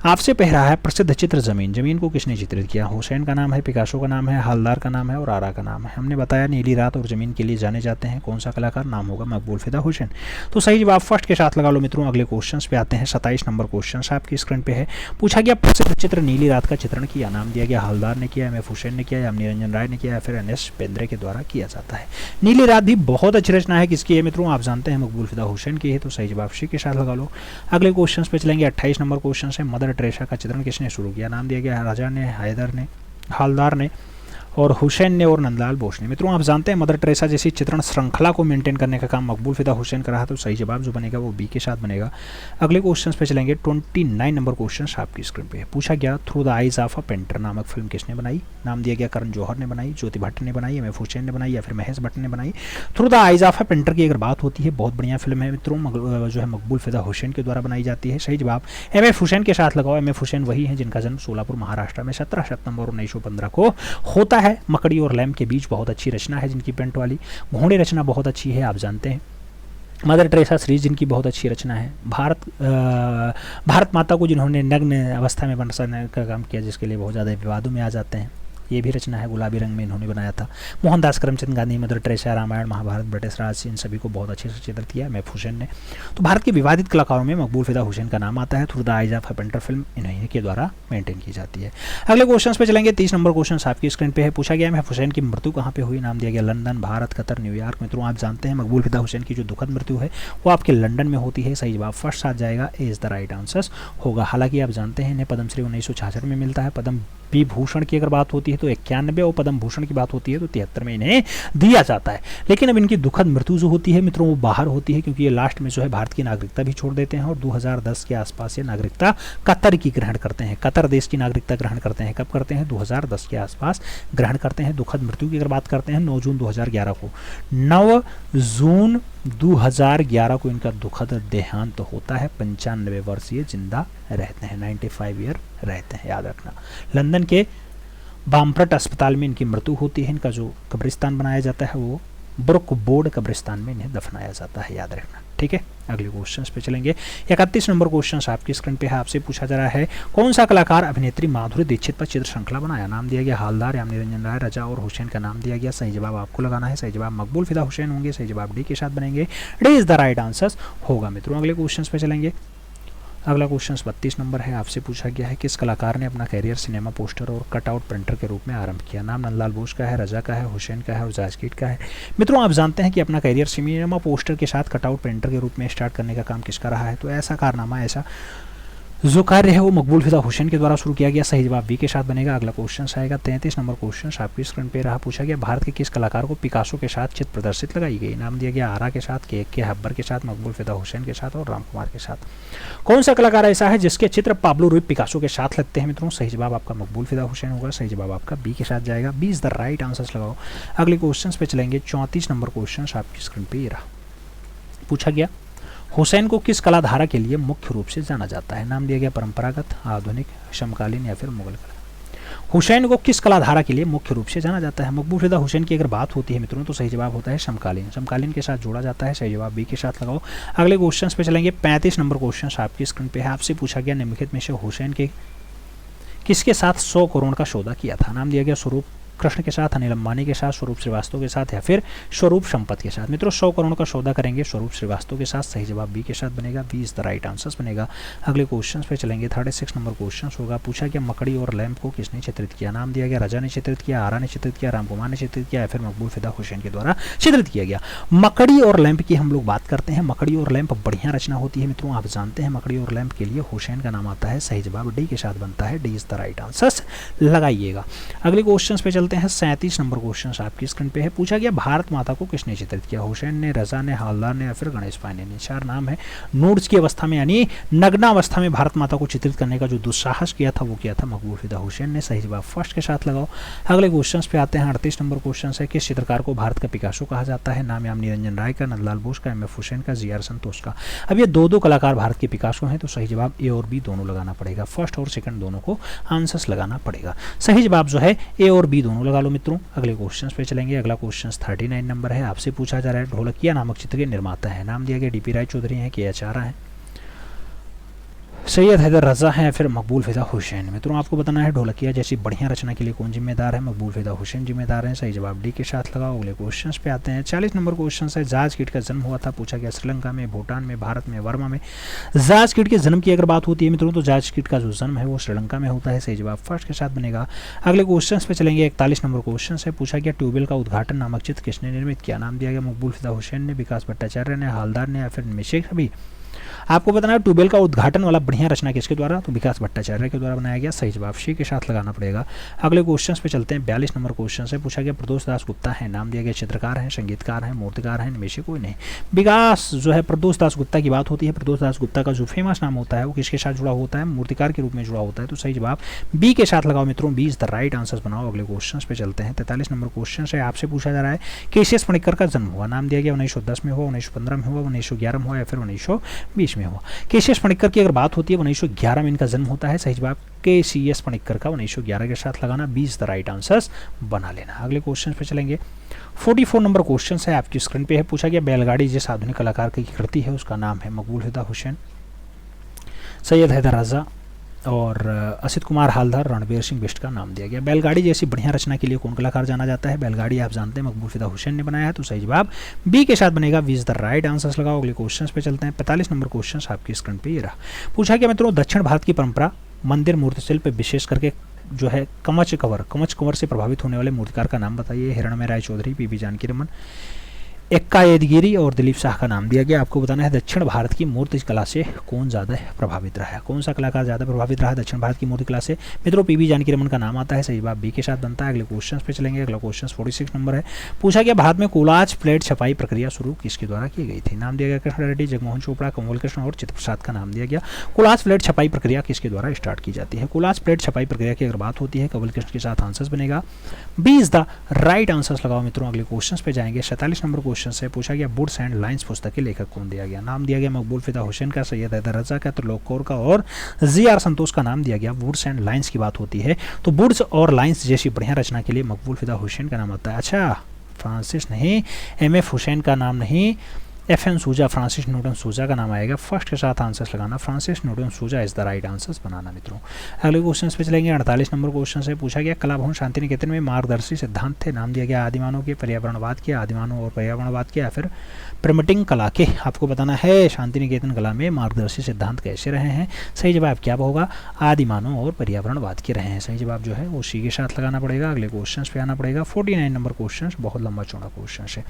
आपसे कह रहा है प्रसिद्ध चित्र जमीन। जमीन को किसने चित्रित किया? हुसैन का नाम है, पिकासो का नाम है, हालदार का नाम है और आरा का नाम है। हमने बताया नीली रात और जमीन के लिए जाने जाते हैं। कौन सा कलाकार? नाम होगा मकबूल फिदा हुसैन। तो सही जवाब फर्स्ट के साथ लगा लो मित्रों। अगले क्वेश्चन पे आते हैं। 27 नंबर क्वेश्चन आपकी स्क्रीन पे है। पूछा गया प्रसिद्ध चित्र नीली रात का चित्रण किया। नाम दिया गया हालदार ने किया, एम.एफ. हुसैन ने किया, याम निरंजन राय ने किया या फिर एन.एस. पेंद्रे के द्वारा किया जाता है। नीली रात भी बहुत अच्छी रचना है, किसकी है मित्रों? आप जानते हैं मकबूल फिदा हुसैन की है। तो सही जवाब सी के साथ लगा लो। अगले क्वेश्चन पे चलेंगे। 28 नंबर क्वेश्चन है, मदर टेरेसा का चित्रण किसने शुरू किया? नाम दिया गया राजा ने, हैदर ने, हालदार ने और हुसैन ने और नंदलाल बोस ने। मित्रों आप जानते हैं मदर टेरेसा जैसी चित्रण श्रृंखला को मेंटेन करने का काम मकबूल फिदा हुसैन का रहा। तो सही जवाब जो बनेगा वो बी के साथ बनेगा। अगले क्वेश्चन पे चलेंगे। 29 नंबर क्वेश्चन आपकी स्क्रीन पे है। पूछा गया through the eyes of a painter नामक फिल्म किसने बनाई? नाम दिया गया करण जौहर ने बनाई, ज्योति भट्ट ने बनाई, एम.एफ. हुसैन ने बनाई या फिर महेश भट्ट ने बनाई। Through the eyes of a painter की अगर बात होती है, बहुत बढ़िया फिल्म है मित्रों, जो है मकबूल फिदा हुसैन के द्वारा बनाई जाती है। सही जवाब एम.एफ. हुसैन के साथ लगाओ। एम.एफ. हुसैन वही है जिनका जन्म सोलापुर महाराष्ट्र में 17 सितंबर 1915 को होता है। मकड़ी और लैम्प के बीच बहुत अच्छी रचना है जिनकी पेंट वाली। घोड़े रचना बहुत अच्छी है, आप जानते हैं। मदर टेरेसा सीरीज जिनकी बहुत अच्छी रचना है। भारत माता को जिन्होंने नग्न अवस्था में बनाने का काम किया, जिसके लिए बहुत ज़्यादा विवादों में आ जाते हैं, ये भी रचना है। गुलाबी रंग में इन्होंने बनाया था। Mohandas Karamchand Gandhi, Mother Teresa, Ramayan, Mahabharat, British Raj, इन सभी को बहुत अच्छे से चित्रित किया एम.एफ. हुसैन ने। तो भारत के विवादित कलाकारों में मकबूल फिदा हुसैन का नाम आता है। Through the eyes of a painter film इन्हीं के द्वारा मेंटेन की जाती है। अगले क्वेश्चन पे चलेंगे। 30 नंबर क्वेश्चन आपकी स्क्रीन पे है। पूछा गया एम.एफ. हुसैन की मृत्यु कहाँ पे हुई? नाम दिया गया लंदन, भारत, कतर, न्यूयॉर्क। मित्रों आप जानते हैं मकबूल फिदा हुसैन की जो दुखद मृत्यु है वो आपके लंदन में होती है। सही जवाब फर्स्ट आ जाएगा, ए इज द राइट आंसर होगा। हालांकि आप जानते हैं इन्हें पद्मश्री 1966 में मिलता है। पद्म विभूषण की अगर बात होती है तो 91 और पद्म भूषण की बात होती है तो 73 में इन्हें दिया जाता है। लेकिन अब इनकी दुखद मृत्यु जो होती है मित्रों वो बाहर होती है, क्योंकि ये लास्ट में जो है भारत की नागरिकता भी छोड़ देते हैं और 2010 के आसपास ये नागरिकता कतर की ग्रहण करते हैं। कतर देश की नागरिकता ग्रहण करते हैं। कब करते हैं? 2010 के आसपास ग्रहण करते हैं। दुखद मृत्यु की अगर बात करते हैं 9 जून 2011 को, 9 जून 2011 को इनका दुखद देहांत होता है। 95 वर्षीय जिंदा रहते हैं, 95 ईयर रहते हैं, याद रखना। लंदन के बामफ्रट अस्पताल में इनकी मृत्यु होती है। इनका जो कब्रिस्तान बनाया जाता है वो ब्रुक बोर्ड कब्रिस्तान में इन्हें दफनाया जाता है, याद रखना। ठीक है, अगले क्वेश्चन पे चलेंगे। 31 नंबर क्वेश्चन आपकी स्क्रीन पे है। आपसे पूछा जा रहा है कौन सा कलाकार अभिनेत्री माधुरी दीक्षित पर चित्र श्रृंखला बनाया? नाम दिया गया हालदार, याम निरंजन राय, रजा और हुसैन का नाम दिया गया। सही जवाब आपको लगाना है। सही जवाब मकबूल फिदा हुसैन होंगे। सही जवाब डी के साथ बनेंगे। D is the right answer होगा मित्रों। अगले क्वेश्चन पे चलेंगे। अगला क्वेश्चन 32 नंबर है, आपसे पूछा गया है किस कलाकार ने अपना करियर सिनेमा पोस्टर और कटआउट प्रिंटर के रूप में आरंभ किया। नाम नंदलाल बोस का है, रजा का है, हुसैन का है और जाजकीट का है। मित्रों आप जानते हैं कि अपना करियर सिनेमा पोस्टर के साथ कटआउट प्रिंटर के रूप में स्टार्ट करने का काम किसका रहा है, तो ऐसा कारनामा, ऐसा जो कार्य है वो मकबूल फिदा हुसैन के द्वारा शुरू किया गया। सही जवाब बी के साथ बनेगा। अगला क्वेश्चन आएगा 33 नंबर क्वेश्चन आपकी स्क्रीन पे रहा, पूछा गया भारत के किस कलाकार को पिकासो के साथ चित्र प्रदर्शित लगाई गई। नाम दिया गया आरा के साथ, के हब्बर के साथ, मकबूल फिदा हुसैन के साथ और राम कुमार के साथ। कौन सा कलाकार ऐसा है जिसके चित्र पाब्लो रुई पिकासो के साथ लगते हैं मित्रों। सही जवाब आपका मकबूल फिदा हुसैन होगा। सही जवाब आपका बी के साथ जाएगा। 20 द राइट आंसर्स लगाओ। अगले क्वेश्चन पे चलेंगे। 34 नंबर क्वेश्चन आपकी स्क्रीन पे रहा, पूछा गया हुसैन को किस कलाधारा के लिए मुख्य रूप से जाना जाता है। नाम दिया गया परंपरागत, आधुनिक, समकालीन या फिर मुगल कला। हुसैन को किस कलाधारा के लिए मुख्य रूप से जाना जाता है। मकबूल फिदा हुसैन की अगर बात होती है मित्रों तो सही जवाब होता है समकालीन। समकालीन के साथ जोड़ा जाता है। सही जवाब बी के साथ लगाओ। अगले क्वेश्चन पे चलेंगे। 35 नंबर क्वेश्चन आपकी स्क्रीन पे है, आपसे पूछा गया निम्नलिखित में से हुसैन के किसके साथ 100 करोड़ का सौदा किया था। नाम दिया गया स्वरूप कृष्ण के साथ, अनिल अंबानी के साथ, स्वरूप श्रीवास्तव के साथ या फिर स्वरूप संपत के साथ। मित्रों 100 करोड़ का सौदा करेंगे स्वरूप श्रीवास्तव के साथ। सही जवाब बी के साथ बनेगा। 20 द राइट आंसर्स बनेगा। अगले क्वेश्चन पे चलेंगे। 36 नंबर क्वेश्चन होगा, पूछा गया मकड़ी और लैंप को किसने चित्रित किया। नाम दिया गया रजा ने चित्रित किया, आरा ने चित्रित किया, राम कुमार ने चित्रित किया या फिर मकबूल फिदा हुसैन के द्वारा चित्रित किया गया। मकड़ी और लैंप की हम लोग बात करते हैं। मकड़ी और लैंप बढ़िया रचना होती है मित्रों, आप जानते हैं मकड़ी और लैंप के लिए हुसैन का नाम आता है। सही जवाब डी के साथ बनता है। D is the right answers लगाइएगा। अगले क्वेश्चन पे चलते हैं। 37 नंबर क्वेश्चन आपकी स्क्रीन पे है, पूछा गया भारत माता को किसने चित्रित किया। हुसैन ने, रजा ने, हालदार ने या फिर गणेश पांडे ने। 4 नाम है। नूड्स की अवस्था में यानी नग्नावस्था में भारत माता को चित्रित करने का जो दुस्साहस किया था वो किया था मकबूल फिदा हुसैन ने। सही जवाब फर्स्ट के साथ लगाओ। अगले क्वेश्चन पे आते हैं। 38 नंबर क्वेश्चन है, किस चित्रकार को भारत का पिकासो कहा जाता है। नाम याम निरंजन राय का, नंदलाल बोस का, एम एफ हुसैन का, जी आर संतोष का। अब ये दो कलाकार भारत के पिकासो हैं तो सही जवाब ए और बी दोनों लगाना पड़ेगा। फर्स्ट और सेकंड दोनों को आंसर्स लगाना पड़ेगा। सही जवाब जो है ए और बी दोनों लगा लो मित्रों। अगले क्वेश्चन पे चलेंगे। अगला क्वेश्चन 39 नंबर है, आपसे पूछा जा रहा है ढोलकिया नामक चित्र के निर्माता है। नाम दिया गया डीपी राय चौधरी हैं, के एच आरा हैं, सैयद हैदर रजा है या फिर मकबूल फिदा हुसैन। मित्रों आपको बताना है ढोलकिया जैसी बढ़िया रचना के लिए कौन जिम्मेदार है। मकबूल फिदा हुसैन जिम्मेदार हैं। सही जवाब डी के साथ लगाओ। अगले क्वेश्चन पे आते हैं। 40 नंबर क्वेश्चन है, जाज किट का जन्म हुआ था, पूछा गया श्रीलंका में, भूटान में, भारत में, वर्मा में। जाज किट के जन्म की अगर बात होती है मित्रों तो जाज किट का जो जन्म है वो श्रीलंका में होता है। सही जवाब फर्स्ट के साथ बनेगा। अगले क्वेश्चन पे चलेंगे। 41 नंबर क्वेश्चन है, पूछा गया ट्यूबवेल का उद्घाटन नामक चित्र किसने निर्मित किया। नाम दिया गया मकबूल फिदा हुसैन ने, विकास भट्टाचार्य ने, हालदार ने या फिर मिशेक भी। आपको बताना है ट्यूबवेल का उद्घाटन वाला बढ़िया रचना किसके द्वारा, तो विकास भट्टाचार्य के द्वारा बनाया गया। सही जवाब सी के साथ लगाना पड़ेगा। अगले क्वेश्चन पे चलते हैं। 42 नंबर क्वेश्चन से पूछा गया प्रदोष दास गुप्ता है। नाम दिया गया चित्रकार हैं, संगीतकार हैं, मूर्तिकार हैं, इनमें से कोई नहीं। विकास जो है प्रदोष दास गुप्ता की बात होती है। प्रदोष दास गुप्ता का जो फेमस नाम होता है वो किसके साथ जुड़ा होता है, मूर्तिकार के रूप में जुड़ा होता है। तो सही जवाब बी के साथ लगाओ मित्रों। 20 द राइट आंसर्स बनाओ। अगले क्वेश्चन पे चलते हैं। 43 नंबर क्वेश्चन से आपसे पूछा जा रहा है केसीएस पणिक्कर का जन्म हुआ। नाम दिया गया 1910 में हुआ, 1915 में हुआ, 1911 में हुआ या फिर 1920 में हुआ। केसीएस पणिक्कर की अगर बात होती है 1911 में इनका जन्म होता है। सही जवाब केसीएस पणिक्कर का 1911 के साथ लगाना। 20 द राइट आंसर्स बना लेना। अगले क्वेश्चन पे चलेंगे। 44 नंबर क्वेश्चन है आपकी स्क्रीन पे है, पूछा गया बैलगाड़ी जिस आधुनिक कलाकार की कृति है उसका नाम है मकबूल फिदा हुसैन, सैयद हैदर रजा और असित कुमार हालदार, रणबीर सिंह बिष्ट का नाम दिया गया। बैलगाड़ी जैसी बढ़िया रचना के लिए कौन कलाकार जाना जाता है। बैलगाड़ी आप जानते हैं मकबूल फिदा हुसैन ने बनाया है। तो सही जवाब बी के साथ बनेगा। 20 द राइट आंसर्स लगाओ। अगले क्वेश्चन पे चलते हैं। 45 नंबर क्वेश्चन आपकी स्क्रीन पे ये रहा, पूछा गया मित्रों दक्षिण भारत की परंपरा मंदिर मूर्ति शिल्प विशेष करके जो है कवच कंवर से प्रभावित होने वाले मूर्तिकार का नाम बताइए। हिरणमय राय चौधरी, पीबी जानकी रमन, एक्का येदगिरी और दिलीप शाह का नाम दिया गया। आपको बताना है दक्षिण भारत की मूर्ति कला से कौन ज़्यादा प्रभावित रहा है, कौन सा कलाकार ज़्यादा प्रभावित रहा है दक्षिण भारत की मूर्ति कला से। मित्रों पीबी जानकी रमन का नाम आता है। सही जवाब बी के साथ बनता है। अगले क्वेश्चन पे चलेंगे। अगला क्वेश्चन 46 नंबर है, पूछा गया भारत में कोलाज प्लेट छपाई प्रक्रिया शुरू किसके द्वारा की गई थी। नाम दिया गया कृष्ण रेड्डी, जगमोहन चोपड़ा, कमल कृष्ण और चित्र प्रसाद का नाम दिया गया। कोलाज प्लेट छपाई प्रक्रिया किसके द्वारा स्टार्ट की जाती है। कोलाज प्लेट छपाई प्रक्रिया की अगर बात होती है कमल कृष्ण के साथ आंसर्स बनेगा। 20 द राइट आंसर्स लगाओ मित्रों। अगले क्वेश्चन पे जाएंगे। 47 नंबर क्वेश्चन से पूछा गया बुड्स एंड लाइन्स पुस्तक के लेखक कौन दिया गया। नाम दिया गया मकबूल फिदा हुसैन का, सैयद हैदर रजा का, त्रिलोक कौर का और जी आर संतोष का नाम दिया गया। बुड्स एंड लाइन्स की बात होती है तो बुड्स और लाइन्स जैसी बढ़िया रचना के लिए मकबूल फिदा हुसैन का नाम आता है। अच्छा फ्रांसिस नहीं, एम एफ हुसैन का नाम नहीं, FN सूजा, फ्रांसिस न्यूटन सूजा का नाम आएगा। फर्स्ट के साथ आंसर्स लगाना, फ्रांसिस न्यूटन सूजा इज द राइट आंसर्स बनाना मित्रों। अगले क्वेश्चन पे चलेंगे। 48 नंबर क्वेश्चन से पूछा गया कला भवन शांति निकेतन में मार्गदर्शी सिद्धांत थे, नाम दिया गया आदिमानव के, पर्यावरणवाद के, आदिमानव और पर्यावरणवाद के, या फिर प्रिमिटिव कला के। आपको बताना है शांति निकेतन कला में मार्गदर्शी सिद्धांत कैसे रहे हैं। सही जवाब क्या होगा, आदिमानव और पर्यावरणवाद के रहे हैं। सही जवाब जो है वो सी के साथ लगाना पड़ेगा। अगले क्वेश्चन पे आना पड़ेगा। 49 नंबर क्वेश्चन बहुत लंबा चौड़ा क्वेश्चन है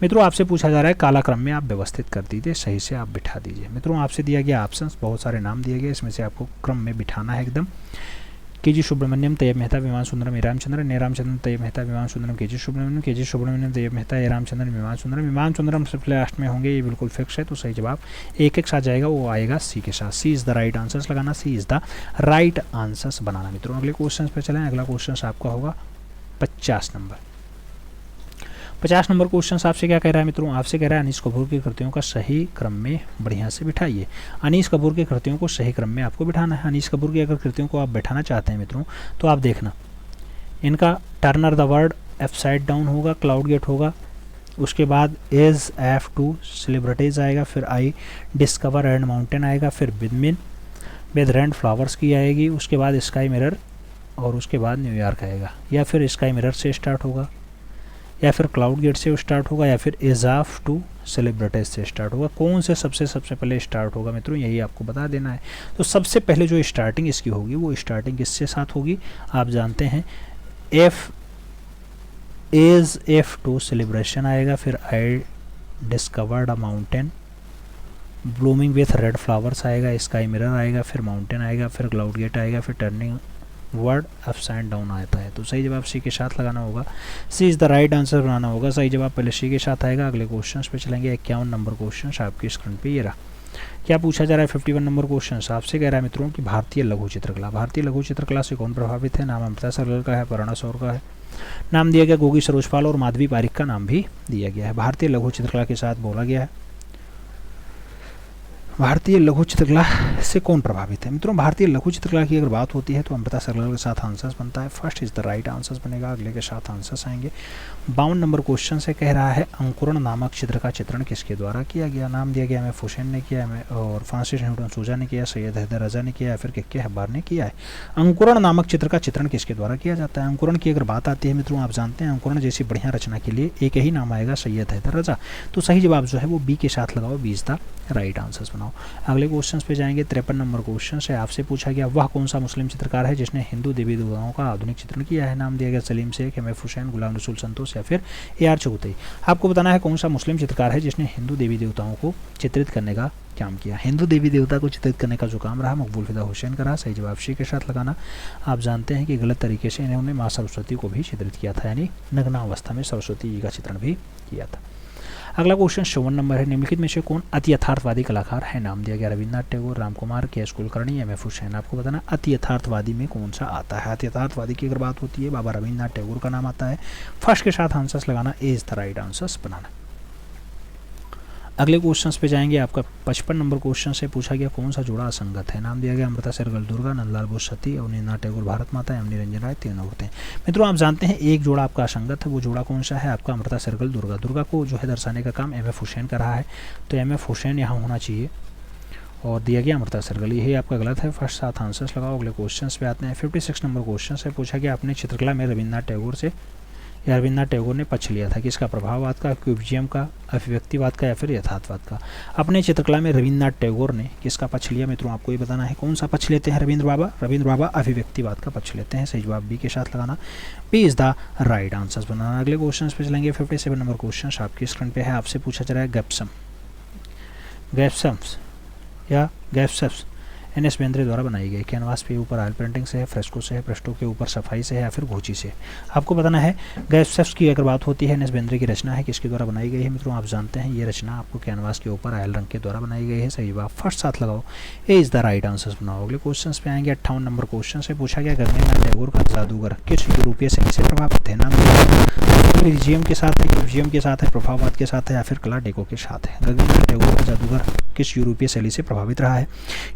मित्रों। आपसे पूछा जा रहा है कालाक्रम में आप व्यवस्थित कर दीजिए, सही से आप बिठा दीजिए। मित्रों आपसे दिया गया ऑप्शंस, बहुत सारे नाम दिए गए, इसमें से आपको क्रम में बिठाना है एकदम। के.जी. सुब्रमण्यम, तैयब मेहता, विमान सुंदरम, ए रामचंद्रन, ए रामचंद्रन, तैयब मेहता, विमान सुंदरम, के.जी. सुब्रमण्यम, के.जी. सुब्रमण्यम, तैयब मेहता, ए रामचंद्रन, विमान सुंदरम से लास्ट में होंगे, ये बिल्कुल फिक्स है। तो सही जवाब एक एक साथ जाएगा, वो आएगा सी के साथ। सी इज़ द राइट आंसर्स लगाना, सी इज़ द राइट आंसर्स बनाना मित्रों। अगले क्वेश्चन पे चलें। अगला क्वेश्चन आपका होगा 50 नंबर। 50 नंबर क्वेश्चन आपसे क्या कह रहा है मित्रों, आपसे कह रहा है अनीस कपूर की कृतियों का सही क्रम में बढ़िया से बिठाइए। अनीस कपूर की कृतियों को सही क्रम में आपको बिठाना है। अनीस कपूर की अगर कृतियों को आप बैठाना चाहते हैं मित्रों, तो आप देखना इनका Turner the world upside down होगा, क्लाउड गेट होगा, उसके बाद एज F2 सेलिब्रिटीज आएगा, फिर आई डिस्कवर एंड माउंटेन आएगा, फिर विदमिन विद रेंट फ्लावर्स की आएगी, उसके बाद स्काई मिरर, और उसके बाद न्यूयॉर्क आएगा। या फिर स्काई मिरर से स्टार्ट होगा, या फिर क्लाउड गेट से स्टार्ट होगा, या फिर एज ऑफ टू सेलिब्रिटीज से स्टार्ट होगा। कौन से सबसे पहले स्टार्ट होगा मित्रों, यही आपको बता देना है। तो सबसे पहले जो स्टार्टिंग इसकी होगी वो स्टार्टिंग किससे साथ होगी, आप जानते हैं एज F2 सेलिब्रेशन आएगा, फिर I discovered a mountain, blooming with red flowers आएगा, स्काई मिरर आएगा, फिर माउंटेन आएगा, फिर क्लाउड गेट आएगा, फिर टर्निंग वर्ड अपसाइड डाउन आता है। तो सही जवाब सी के साथ लगाना होगा, सी इज़ द राइट आंसर बनाना होगा। सही जवाब पहले सी के साथ आएगा। अगले क्वेश्चन पे चलेंगे। 51 नंबर क्वेश्चन आपकी स्क्रीन पे ये रहा। क्या पूछा जा रहा है 51 नंबर क्वेश्चन आपसे कह रहा है मित्रों कि भारतीय लघु चित्रकला, भारतीय लघु चित्रकला से कौन प्रभावित है। नाम अमृता सरगल का है, प्रेरणा सौर का है, नाम दिया गया गोगी सरोजपाल और माधवी पारिक का नाम भी दिया गया है। भारतीय लघु चित्रकला के साथ बोला गया है भारतीय लघु चित्रकला से कौन प्रभावित है मित्रों। भारतीय लघु चित्रकला की अगर बात होती है तो अमृता सरगल के साथ आंसर्स बनता है। First is the right answers बनेगा। अगले के साथ आंसर्स आएंगे। 52 नंबर क्वेश्चन से कह रहा है अंकुरण नामक चित्र का चित्रण किसके द्वारा किया गया। नाम दिया गया एम.एफ. हुसैन ने किया है, और फ्रांसिस न्यूटन सूजा ने किया, सैयद हैदर रजा ने किया, या फिर के हब्बार ने किया है। अंकुरण नामक चित्र का चित्रण किसके द्वारा किया जाता है। अंकुरण की अगर बात आती है मित्रों, आप जानते हैं अंकुरण जैसी बढ़िया रचना के लिए एक ही नाम आएगा, सैयद हैदर रजा। तो सही जवाब जो है वो बी के साथ लगाओ, B is the right answers बनाओ। अगले क्वेश्चन पे जाएंगे। 53 नंबर क्वेश्चन से आपसे पूछा गया वह कौन सा मुस्लिम चित्रकार है जिसने हिंदू देवी देवताओं का आधुनिक चित्रण किया है। नाम दिया गया सलीम शेख, एम.एफ. हुसैन, गुलाम रसूल संतोष, या फिर ए.आर. चौधरी। आपको बताना है कौन सा मुस्लिम चित्रकार है जिसने हिंदू देवी देवताओं को चित्रित करने का काम किया। हिंदू देवी देवता को चित्रित करने का जो काम रहा मकबूल फिदा हुसैन का रहा। सही जवाब सी के साथ लगाना। आप जानते हैं कि गलत तरीके से इन्होंने माँ सरस्वती को भी चित्रित किया था, यानी नग्नावस्था में सरस्वती जी का चित्रण भी किया था। अगला क्वेश्चन 54 नंबर है। निम्नलिखित में से कौन अति यथार्थवादी कलाकार है। नाम दिया गया रविन्द्रनाथ टैगोर, रामकुमार, के.एस. कुलकर्णी, एम.एफ. हुसैन। आपको बताना अति यथार्थवादी में कौन सा आता है। अति यथार्थवादी की अगर बात होती है बाबा रविन्द्रनाथ टैगोर का नाम आता है। फर्स्ट के साथ आंसर्स लगाना, ए इज द राइट आंसर्स बनाना। अगले क्वेश्चन पे जाएंगे। आपका 55 नंबर क्वेश्चन से पूछा गया कौन सा जोड़ा असंगत है। नाम दिया गया अमृता सरगल दुर्गा, नंदलाल बोस सती, अवनीन्द्रनाथ टैगोर भारत माता, एम निरंजन राय तीन औरतें। मित्रों आप जानते हैं एक जोड़ा आपका असंगत है, वो जोड़ा कौन सा है आपका अमृता सरगल दुर्गा। दुर्गा को जो है दर्शाने का काम एम.एफ. हुसैन का रहा है, तो एम.एफ. हुसैन यहाँ होना चाहिए, और दिया गया अमृता सरगल, यही आपका गलत है। फर्स्ट साथ आंसर्स लगाओ। अगले क्वेश्चन पे आते हैं। 56 नंबर क्वेश्चन से पूछा गया अपने चित्रकला में रविन्द्रनाथ टैगोर से या रविन्द्रनाथ टैगोर ने पक्ष लिया था। किसका, प्रभाववाद का, क्यूबिज्म का, अभिव्यक्तिवाद का, या फिर यथार्थवाद का। अपने चित्रकला में रविन्द्रनाथ टैगोर ने किसका पक्ष लिया मित्रों, आपको ये बताना है कौन सा पक्ष लेते हैं रविन्द्र बाबा अभिव्यक्तिवाद का पक्ष लेते हैं। सही जवाब बी के साथ लगाना, B is the right answers बनाना। अगले क्वेश्चन पे चलेंगे। 57 नंबर क्वेश्चन आपकी स्क्रीन पे है। आपसे पूछा जा रहा है गैप्सम्स एन.एस. बेंद्रे द्वारा बनाई गई। कैनवास पे ऊपर ऑयल पेंटिंग से है, फ्रेस्को से है, पृष्ठों के ऊपर सफाई से है, या फिर घोची से। आपको बताना है गैप्सम्स की अगर बात होती है एन.एस. बेंद्रे की रचना है, किसके द्वारा बनाई गई है मित्रों। आप जानते हैं ये रचना आपको कैनवास के ऊपर ऑयल रंग के द्वारा बनाई गई है। सही जवाब फर्स्ट साथ लगाओ, ए इज द राइट आंसर्स बनाओ। अगले क्वेश्चन पे आएंगे। 58 नंबर क्वेश्चन से पूछा गया गगनेन्द्रनाथ टैगोर का जादूगर किस यूरोपीय शैली से प्रभावित है। नाम रिजियम के साथ है, क्यूबिज्म के साथ है, प्रभाववाद के साथ है, या फिर कला डेको के साथ है। गगनेन्द्रनाथ टैगोर का जादूगर किस यूरोपीय शैली से प्रभावित रहा है।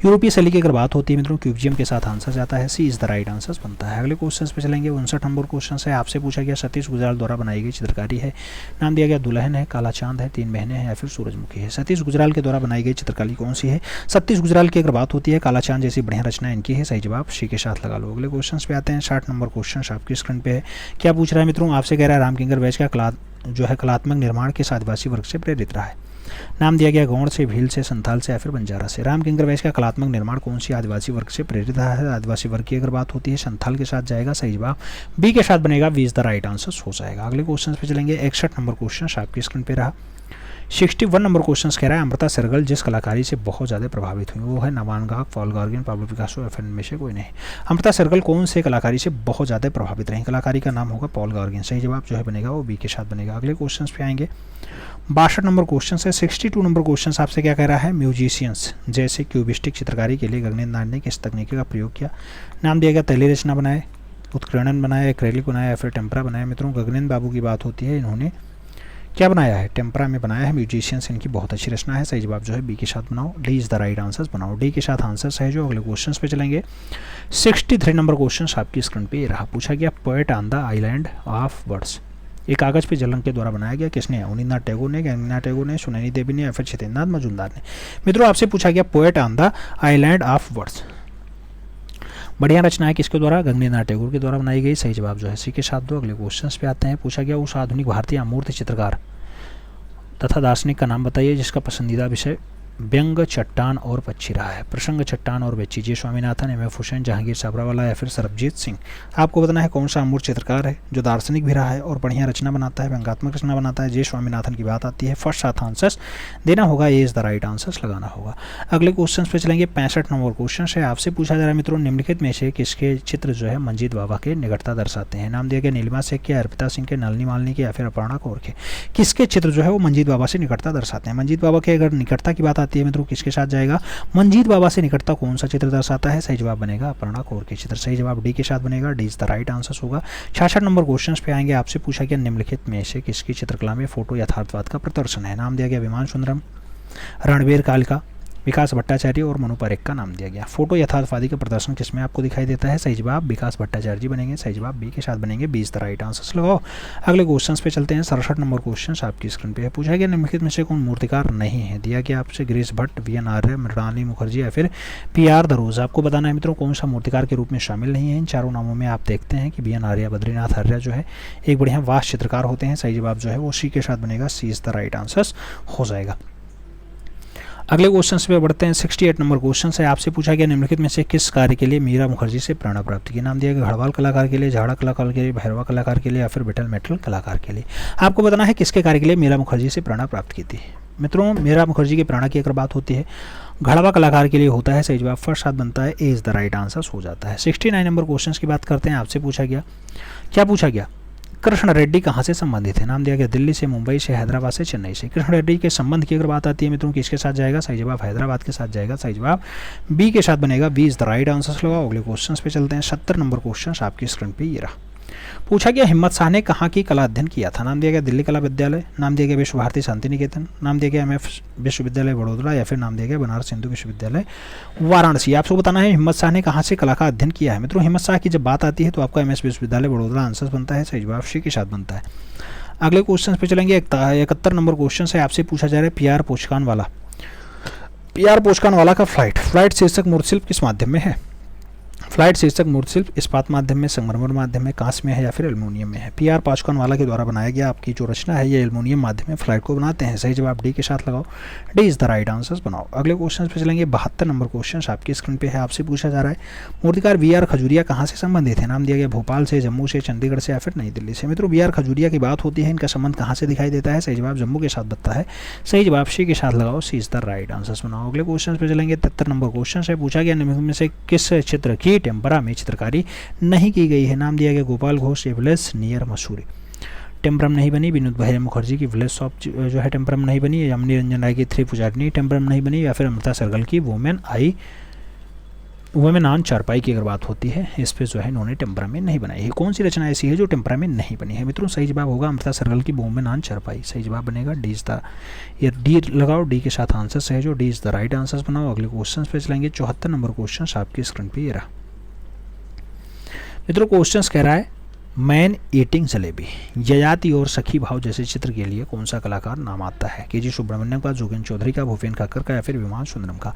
यूरोपीय शैली की अगर बात होती है मित्रों क्यूबिज्म के साथ आंसर जाता है सी इज द राइट आंसर बनता है। अगले क्वेश्चन पे चलेंगे। 59 नंबर क्वेश्चन है, आपसे पूछा गया सतीश गुजराल द्वारा बनाई गई चित्रकारी है। नाम दिया गया दुल्हन है, काला चांद है, तीन बहनें हैं या फिर सूरजमुखी है। सतीश गुजराल के द्वारा बनाई गई चित्रकारी कौन सी है? सतीश गुजराल की अगर बात होती है काला चांद जैसी बढ़िया रचना इनकी है। सही जवाब सी के साथ लगा लो। अगले क्वेश्चन पे आते हैं। 60 नंबर क्वेश्चन आपकी स्क्रीन पे है। क्या पूछ रहा है मित्रों? आपसे कह रहा है रामकिंकर बैच का जो है कलात्मक निर्माण किस आदिवासी वर्ग से प्रेरित रहा है? नाम दिया गया गौड़ से, भील से, संथाल से या फिर बंजारा से। रामकिंकर बैच का कलात्मक निर्माण कौन सी आदिवासी वर्ग से प्रेरित रहा है? आदिवासी वर्ग की अगर बात होती है संथाल के साथ जाएगा। सही जवाब बी के साथ बनेगा, B is the right answer हो जाएगा। अगले क्वेश्चन पे चलेंगे। 61 नंबर क्वेश्चन आपकी स्क्रीन पे रहा। 61 नंबर क्वेश्चन कह रहा है अमृता शेरगिल जिस कलाकारी से बहुत ज़्यादा प्रभावित हुई वो है नवान गाहक, पॉल गॉर्गिन, पाब्लो पिकासो या फिर इनमें से कोई नहीं। अमृता शेरगिल कौन से कलाकारी से बहुत ज़्यादा प्रभावित रही? कलाकारी का नाम होगा पॉल गॉर्गिन। सही जवाब जो है बनेगा वो बी के साथ बनेगा। अगले क्वेश्चन पे आएंगे। 62 नंबर क्वेश्चन है। 62 नंबर क्वेश्चन आपसे क्या कह रहा है? म्यूजिशियंस जैसे क्यूबिस्टिक चित्रकारी के लिए गगनेंद्र नाथ ने किस तकनीकी का प्रयोग किया? नाम दिया गया तैली रचना बनाए, उत्कीर्णन बनाया, एक्रेलिक बनाया या फिर टेम्परा बनाया। मित्रों गगनेंद्र बाबू की बात होती है, इन्होंने क्या बनाया है? टेम्परा में बनाया है। म्यूजिशियंस इनकी बहुत अच्छी रचना है। सही जवाब जो है बी के साथ बनाओ, D is the right answer बनाओ। डी के साथ आंसर सही। जो अगले क्वेश्चन पे चलेंगे। 63 नंबर क्वेश्चन आपकी स्क्रीन पे रहा। पूछा गया poet on the island of words ये कागज पे जल रंग के द्वारा बनाया गया किसने? अवनींद्रनाथ टैगोर ने, गगनेंद्रनाथ टैगोर ने, सुनैनी देवी ने या फिर छितेंद्रनाथ मजूमदार ने। मित्रों आपसे पूछा गया poet on the island of words बढ़िया रचना है किसके द्वारा? गगनेंद्रनाथ टैगोर के द्वारा बनाई गई। सही जवाब जो है सी के साथ दो। अगले क्वेश्चन पे आते हैं। पूछा गया उस आधुनिक भारतीय अमूर्त चित्रकार तथा दार्शनिक का नाम बताइए जिसका पसंदीदा विषय व्यंग, चट्टान और पक्षी रहा है। प्रसंग, चट्टान और बच्ची। जे स्वामीनाथन, एम.एफ. हुसैन, जहांगीर साबरावाला या फिर सरबजीत सिंह। आपको बताना है कौन सा अमूर्त चित्रकार है जो दार्शनिक भी रहा है और बढ़िया रचना बनाता है, व्यंगात्मक रचना बनाता है। जे स्वामीनाथन की बात आती है। फर्स्ट साथ आंसर्स देना होगा, ए इज द राइट आंसर्स लगाना होगा। अगले क्वेश्चन पे चलेंगे। 65 नंबर क्वेश्चन है, आपसे पूछा जा रहा है मित्रों निम्नलिखित में से किसके चित्र जो है मंजीत बाबा के निकटता दर्शाते हैं? नाम दिया गया नीलिमा शेख के, अर्पिता सिंह के, नलिनी मालिनी के या फिर अपर्णा कौर के। किसके चित्र जो है वो मंजीत बाबा से निकटता दर्शाते हैं? मंजीत बाबा के अगर निकटता की बात आती है मित्रों किसके साथ जाएगा? मंजीत बाबा से निकटता कौन सा चित्र दर्शाता है? सही जवाब बनेगा अपर्णा कौर के चित्र। सही जवाब डी के साथ बनेगा, D is the right answer होगा। 66 नंबर क्वेश्चन पे आएंगे। आपसे पूछा गया निम्नलिखित में से किसकी चित्रकला में फोटो यथार्थवाद का प्रदर्शन है? नाम दिया गया विमान सुंदरम, रणबीर कालका, विकास भट्टाचार्य और मनु पारेख का नाम दिया गया। फोटो यथार्थवादी का प्रदर्शन किसमें आपको दिखाई देता है? सही जवाब विकास भट्टाचार्य जी बनेंगे। सही जवाब बी के साथ बनेंगे, B is the right answer लगाओ। अगले क्वेश्चन पे चलते हैं। 67 नंबर क्वेश्चन आपकी स्क्रीन पे है। पूछा गया निम्नलिखित में से कौन मूर्तिकार नहीं है? दिया गया आपसे गिरीश भट्ट, वी.एन. आर्य, मृणालिनी मुखर्जी या फिर पी.आर. दरोज। आपको बताना है मित्रों कौन सा मूर्तिकार के रूप में शामिल नहीं है। इन चारों नामों में आप देखते हैं कि वी.एन. आर्य, बद्रीनाथ आर्य जो है एक बढ़िया वास्ट चित्रकार होते हैं। सही जवाब जो है वो सी के साथ बनेगा, सी इज द राइट आंसर हो जाएगा। अगले क्वेश्चन पे बढ़ते हैं। 68 नंबर क्वेश्चन है, आपसे पूछा गया निम्नलिखित में से किस कार्य के लिए मीरा मुखर्जी से प्रेरणा प्राप्त की? नाम दिया गया घड़वाल कलाकार के लिए, झाड़ा कलाकार के लिए, भैरवा कलाकार के लिए या फिर बिटल मेटल कलाकार के लिए। आपको बताना है किसके कार्य के लिए मीरा मुखर्जी से प्रेरणा प्राप्त की थी। मित्रों मीरा मुखर्जी की प्रेरणा की अगर बात होती है घड़वा कलाकार के लिए होता है। सही जवाब फर्स्ट साथ बनता है, ए इज द राइट आंसर हो जाता है। 69 नंबर क्वेश्चन की बात करते हैं। आपसे पूछा गया, क्या पूछा गया? कृष्ण रेड्डी कहाँ से संबंधित है? नाम दिया गया दिल्ली से, मुंबई से, हैदराबाद से, चेन्नई से। कृष्ण रेड्डी के संबंध की अगर बात आती है मित्रों किसके साथ जाएगा? सही जवाब हैदराबाद के साथ जाएगा। सही जवाब बी के साथ बनेगा, B is the right answer लगाओ। अगले क्वेश्चन पे चलते हैं। 70 नंबर क्वेश्चन आपकी स्क्रीन पे ये रहा। पूछा गया हिम्मत शाह ने कहाँ की कला अध्ययन किया था? नाम दिया गया दिल्ली कला विद्यालय, नाम दिया गया विश्व भारती शांति निकेतन, नाम दिया गया एम.एफ. विश्वविद्यालय बड़ोदरा या फिर नाम दिया गया बनारस हिंदू विश्वविद्यालय वाराणसी। आपको बताना है हिम्मत शाह ने कहाँ से कला का अध्ययन किया है। मित्रों हिम्मत शाह की जब बात आती है तो आपका एम.एस. विश्वविद्यालय बड़ोदरा आंसर बनता है। सही जवाब सी के साथ बनता है। अगले क्वेश्चन पे चलेंगे। 71 नंबर क्वेश्चन है, आपसे पूछा जा रहा है पी.आर. पोचकानवाला। पी.आर. पोचकानवाला का फ्लाइट शीर्षक मूर्तिशिल्प किस माध्यम में है? फ्लाइट शीर्षक मूर्तिशिल्प इस्पात माध्यम में, संगमरमर माध्यम में, कांस्य में है या फिर एल्युमिनियम में है? पी.आर. पोचकानवाला के द्वारा बनाया गया आपकी जो रचना है ये एल्युमिनियम माध्यम में फ्लाइट को बनाते हैं। सही जवाब डी के साथ लगाओ, D is the right answer बनाओ। अगले क्वेश्चन पे चलेंगे। 72 नंबर क्वेश्चन आपकी स्क्रीन पे है। आपसे पूछा जा रहा है मूर्तिकार वी.आर. खजूरिया कहाँ से संबंधित है? नाम दिया गया भोपाल से, जम्मू से, चंडीगढ़ से या फिर नई दिल्ली से। मित्रों वी.आर. खजूरिया की बात होती है, इनका संबंध कहाँ से दिखाई देता है? सही जवाब जम्मू के साथ बनता है। सही जवाब सी के साथ लगाओ, सी इज द राइट आंसर बनाओ। अगले क्वेश्चन पे चलेंगे। 73 नंबर क्वेश्चन है। पूछा गया निम्नलिखित में से किस चित्र की टेम्परा में चित्रकारी नहीं की गई है? नाम दिया गया गोपाल घोष, विलेज नियर मसूरी। टेम्परम नहीं बनी, विनोद भाई मुखर्जी की विलेज शॉप जो है टेम्परम नहीं बनी, यामिनी रंजन राय की 3 पुजारनी टेम्परम नहीं बनी या फिर अमृता शेरगिल की वुमेन आई वुमेन ऑन चारपाई की अगर बात होती है, इस पे जो है इन्होंने टेम्परा में नहीं बनाई है। कौन सी रचना ऐसी है जो टेम्परा में नहीं बनी है मित्रों? सही जवाब होगा अमृता सरगल की वुमेन ऑन चारपाई। सही जवाब बनेगा डी इज द, ये डी लगाओ, डी के साथ आंसर सही जो D is the right answer बनाओ। अगले क्वेश्चन पे चलेंगे। 74 नंबर क्वेश्चन आपकी स्क्रीन पे ये रहा मित्रों। क्वेश्चन कह रहा है मैन ईटिंग जलेबी, ययाति और सखी भाव जैसे चित्र के लिए कौन सा कलाकार नाम आता है? के जी सुब्रमण्यम का, जोगेंद्र चौधरी का, भूपेन खक्कर का या फिर विमान सुंदरम का?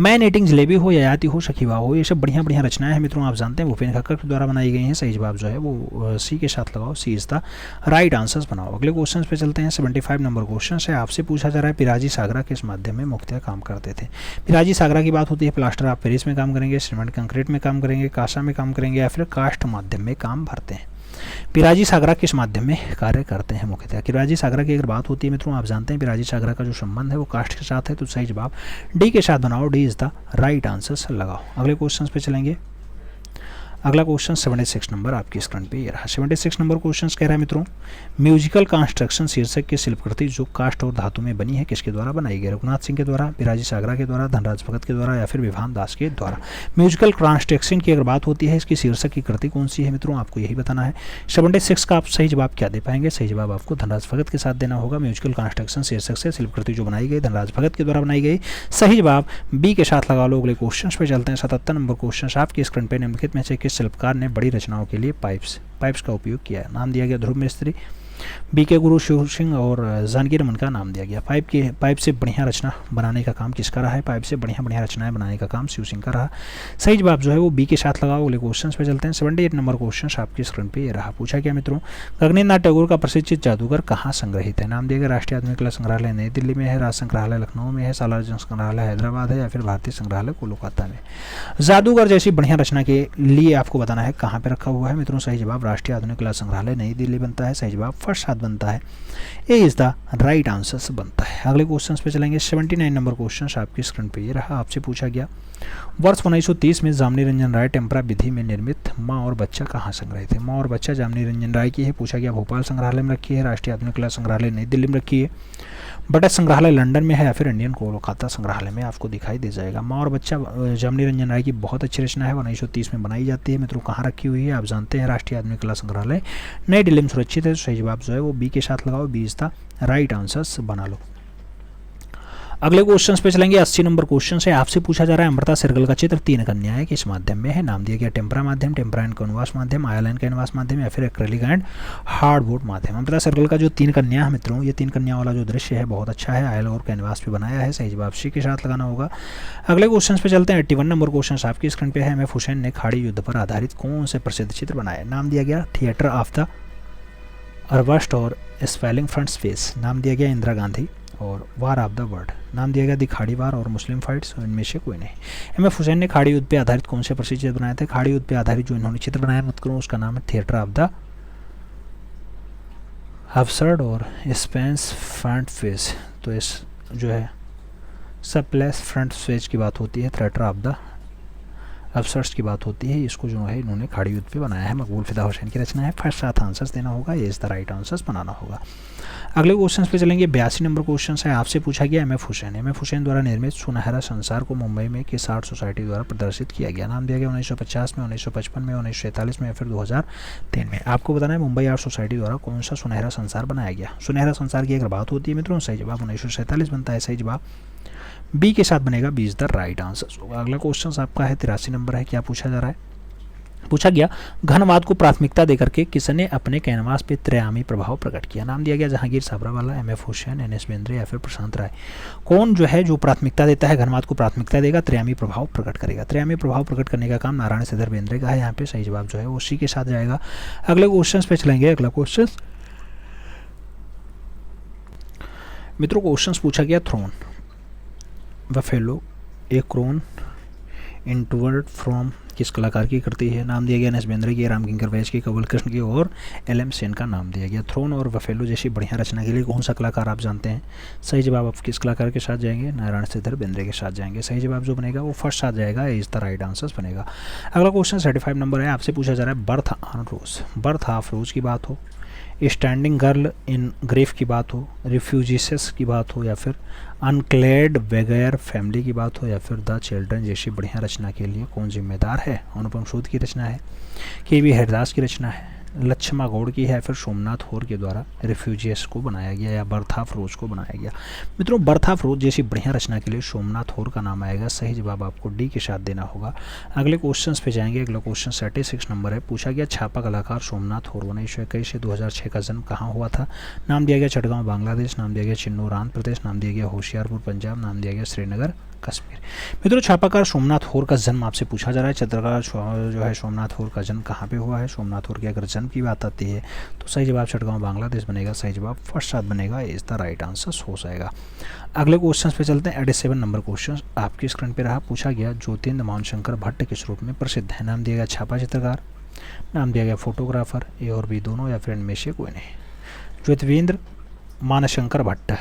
मैन ईटिंग जलेबी हो, ययाति हो, सखी भाव हो, ये सब बढ़िया बढ़िया रचनाएं हैं मित्रों। आप जानते हैं भूपेन खक्कर के द्वारा बनाई गई हैं। सही जवाब जो है वो सी के साथ लगाओ, सी इज द राइट आंसर्स बनाओ। अगले क्वेश्चन पे चलते हैं। 75 नंबर क्वेश्चन है, आपसे पूछा जा रहा है पिराजी सागरा किस माध्यम में मुख्यतः काम करते थे? पिराजी सागरा की बात होती है प्लास्टर ऑफ पेरिस में काम करेंगे, सीमेंट कंक्रीट में काम करेंगे, कासा में काम करेंगे या फिर कास्ट माध्यम में काम भरते हैं? पिराजी सागरा किस माध्यम में कार्य करते हैं मुख्यतः? पिराजी सागरा की अगर बात होती है मित्रों, आप जानते हैं पिराजी सागरा का जो संबंध है वो कास्ट के साथ है, तो सही जवाब डी के साथ बनाओ, D is the right answer लगाओ। अगले क्वेश्चन पे चलेंगे। अगला क्वेश्चन 76 नंबर आपकी स्क्रीन पे ये रहा। 76 नंबर क्वेश्चन कह रहा है मित्रों म्यूजिकल कंस्ट्रक्शन शीर्षक की शिल्पकृति जो काष्ठ और धातु में बनी है किसके द्वारा बनाई गई? रघुनाथ सिंह के द्वारा, पिराजी सागरा के द्वारा, धनराज भगत के द्वारा या फिर विभान दास के द्वारा? म्यूजिकल कंस्ट्रक्शन की अगर बात होती है, इसकी शीर्षक की कृति कौन सी है मित्रों? आपको यही बताना है। 76 का आप सही जवाब क्या दे पाएंगे? सही जवाब आपको धनराज भगत के साथ देना होगा। म्यूजिकल कंस्ट्रक्शन शीर्षक से शिल्पकृति जो बनाई गई धनराज भगत के द्वारा बनाई गई। सही जवाब बी के साथ लगा लो। अगले क्वेश्चन पे चलते हैं। 77 नंबर क्वेश्चन आपकी स्क्रीन पे निम्नलिखित में से किस शिल्पकार ने बड़ी रचनाओं के लिए पाइप्स का उपयोग किया है? नाम दिया गया ध्रुव मिस्त्री, बी के गुरु शिव सिंह और जानकी रमन का नाम दिया गया। पाइप से बढ़िया रचना बनाने का काम किसका रहा है? पाइप से बढ़िया बढ़िया रचनाएं बनाने का काम शिव सिंह का रहा। सही जवाब जो है वो बी के साथ लगाओ। अगले क्वेश्चन पे चलते हैं। 78 नंबर क्वेश्चन आपकी स्क्रीन पे ये रहा। पूछा क्या मित्रों गगनेन्द्र नाथ टैगोर का प्रसिद्ध जादूगर कहाँ संग्रहित है? नाम दिया गया राष्ट्रीय आधुनिक कला संग्रहालय नई दिल्ली में है, राज संग्रहालय लखनऊ में है, सालार संग्रहालय हैदराबाद है या फिर भारतीय संग्रहालय कोलकाता में? जादूगर जैसी बढ़िया रचना के लिए आपको बताना है कहाँ पे रखा हुआ है मित्रों। सही जवाब राष्ट्रीय आधुनिक कला संग्रहालय नई दिल्ली बनता है। सही जवाब फर्स्ट साथ बनता है, ए इज द राइट आंसर बनता है। अगले क्वेश्चन पे चलेंगे। 79 नंबर क्वेश्चन आपकी स्क्रीन पे ये रहा। आपसे पूछा गया वर्ष 1930 में जामनी रंजन राय टेम्परा विधि में निर्मित माँ और बच्चा कहाँ संग्रहित है? माँ और बच्चा जामनी रंजन राय की है। पूछा गया भोपाल संग्रहालय में रखी है, राष्ट्रीय आधुनिक कला संग्रहालय नई दिल्ली में रखी है, बटा संग्रहालय लंदन में है या फिर इंडियन कोलकाता संग्रहालय में आपको दिखाई दे जाएगा। माँ और बच्चा जामनी रंजन राय की बहुत अच्छी रचना है, 1930 में बनाई जाती है मित्रों। कहाँ रखी हुई है? आप जानते हैं राष्ट्रीय आधुनिक कला संग्रहालय नई दिल्ली में सुरक्षित है। सही जवाब जो है वो बी के साथ लगाओ, B is the right answers बना लो। अगले क्वेश्चन पे चलेंगे। 80 नंबर क्वेश्चन से आपसे पूछा जा रहा है अमृता सरगल का चित्र तीन कन्याएं किस माध्यम में है? नाम दिया गया टेम्परा माध्यम, टेम्परा एंड कैनवास माध्यम, आयल एंड कैनवास माध्यम या फिर एक्रेलिक एंड हार्डबोर्ड माध्यम। अमृता सरगल का जो तीन कन्या है मित्रों, ये तीन कन्या वाला जो दृश्य है बहुत अच्छा है, आयल और कैनवास पे बनाया है। सही जवाब सी के साथ लगाना होगा। अगले क्वेश्चन पे चलते हैं। 81 नंबर क्वेश्चन आपकी स्क्रीन पे है। एम.एफ. हुसैन ने खाड़ी युद्ध पर आधारित कौन से प्रसिद्ध चित्र बनाए? नाम दिया गया थिएटर ऑफ द अरवस्ट और स्पेलिंग फ्रंट स्पेस। नाम दिया गया इंदिरा गांधी और वार ऑफ द वर्ल्ड। नाम दिया गया दी खाड़ी वार और मुस्लिम फाइट्स। इनमें से कोई नहीं। एम.एफ. हुसैन ने खाड़ी युद्ध पे आधारित कौन से प्रसिद्ध चित्र बनाए थे? खाड़ी युद्ध पे आधारित जो इन्होंने चित्र बनाया मत करो उसका नाम है थिएटर ऑफ द अबसर्ड और स्पेंस फ्रंट फेस। तो इस जो है सब प्लेस फ्रंट फेस की बात होती है, थिएटर ऑफ द अबसर्ड्स की बात होती है। इसको जो है इन्होंने खाड़ी युद्ध पे बनाया है। मकबूल फिदा हुसैन की रचना है। फर्स्ट साथ आंसर्स देना होगा, ये इज द राइट आंसर्स बनाना होगा। अगले क्वेश्चन पे चलेंगे। 82 नंबर क्वेश्चन है। आपसे पूछा गया एम.एफ. हुसैन द्वारा निर्मित सुनहरा संसार को मुंबई में किस आर्ट सोसाइटी द्वारा प्रदर्शित किया गया? नाम दिया गया 1950 में, 1955 में, 1947 में या फिर 2003 में? आपको बताना है मुंबई आर्ट सोसाइटी द्वारा कौन सा सुनहरा संसार बनाया गया। सुनहरा संसार की अगर बात होती है मित्रों, सही जवाब 1947 बनता है। सही जवाब बी के साथ बनेगा, B is the right answer होगा। अगला क्वेश्चन आपका है 83 नंबर है। क्या पूछा जा रहा है? पूछा गया घनवाद को प्राथमिकता देकर के किसने अपने कैनवास पे त्रियामी प्रभाव प्रकट किया? नाम दिया गया जहांगीर साबरावाला, एम.एफ. हुसैन, एन.एस. बेंद्रे या फिर प्रशांत राय। कौन जो है जो प्राथमिकता देता है, घनवाद को प्राथमिकता देगा, त्रियामी प्रभाव प्रकट करेगा। त्रियामी प्रभाव प्रकट करने का काम नारायण श्रीधर बेंद्रे का है। यहाँ पे सही जवाब जो है वो सी के साथ जाएगा। अगले क्वेश्चन पे चलेंगे। अगला क्वेश्चन मित्रों क्वेश्चन पूछा गया throne buffalo a crown inward from किस कलाकार की कृति है? नाम दिया गया एन.एस. बेंद्रे की, राम किंकर वैश की, कवल कृष्ण की और एल.एम. सेन का नाम दिया गया। थ्रोन और बफेलो जैसी बढ़िया रचना के लिए कौन सा कलाकार आप जानते हैं? सही जवाब आप किस कलाकार के साथ जाएंगे? नारायण श्रीधर बेंद्रे के साथ जाएंगे। सही जवाब जो बनेगा वो फर्स्ट साथ जाएगा, इज द राइट आंसर बनेगा। अगला क्वेश्चन 35 नंबर है। आपसे पूछा जा रहा है birth on rose, birth of rose की बात हो, स्टैंडिंग गर्ल इन ग्रेफ की बात हो, रिफ्यूजीसेस की बात हो, या फिर अनक्लेड वगैर फैमिली की बात हो, या फिर द चिल्ड्रन जैसी बढ़िया रचना के लिए कौन जिम्मेदार है? अनुपम सूद की रचना है, के.वी. हरिदास की रचना है, लक्ष्मा गौड़ की है, फिर सोमनाथ होर के द्वारा रिफ्यूजीज को बनाया गया या बर्थ ऑफ रोज को बनाया गया। मित्रों, बर्थ ऑफ रोज जैसी बढ़िया रचना के लिए सोमनाथ होर का नाम आएगा। सही जवाब आपको डी के साथ देना होगा। अगले क्वेश्चन पे जाएंगे। अगला क्वेश्चन 36 नंबर है। पूछा गया छापा कलाकार सोमनाथ होर 1921 से 2006 का जन्म कहाँ हुआ था? नाम दिया गया चटगांव बांग्लादेश, नाम दिया गया चिन्नूर आंध्र प्रदेश, नाम दिया गया होशियारपुर पंजाब, नाम दिया गया श्रीनगर कश्मीर। मित्रों, छापाकार सोमनाथ होर का जन्म आपसे पूछा जा रहा है। चित्रकार जो है सोमनाथ होर का जन्म कहाँ पे हुआ है? सोमनाथ होर की अगर जन्म की बात आती है तो सही जवाब चटगांव बांग्लादेश बनेगा। सही जवाब फर्स्ट साथ बनेगा, इज द राइट आंसर हो जाएगा। अगले क्वेश्चन पे चलते हैं। 87 नंबर क्वेश्चन आपकी स्क्रीन पे रहा। पूछा गया ज्योतिन्द्र मानशंकर भट्ट किस रूप में प्रसिद्ध है? नाम दिया गया छापा चित्रकार, नाम दिया गया फोटोग्राफर, ए और बी दोनों, या फिर इनमें से कोई नहीं। ज्योतिन्द्र मानशंकर भट्ट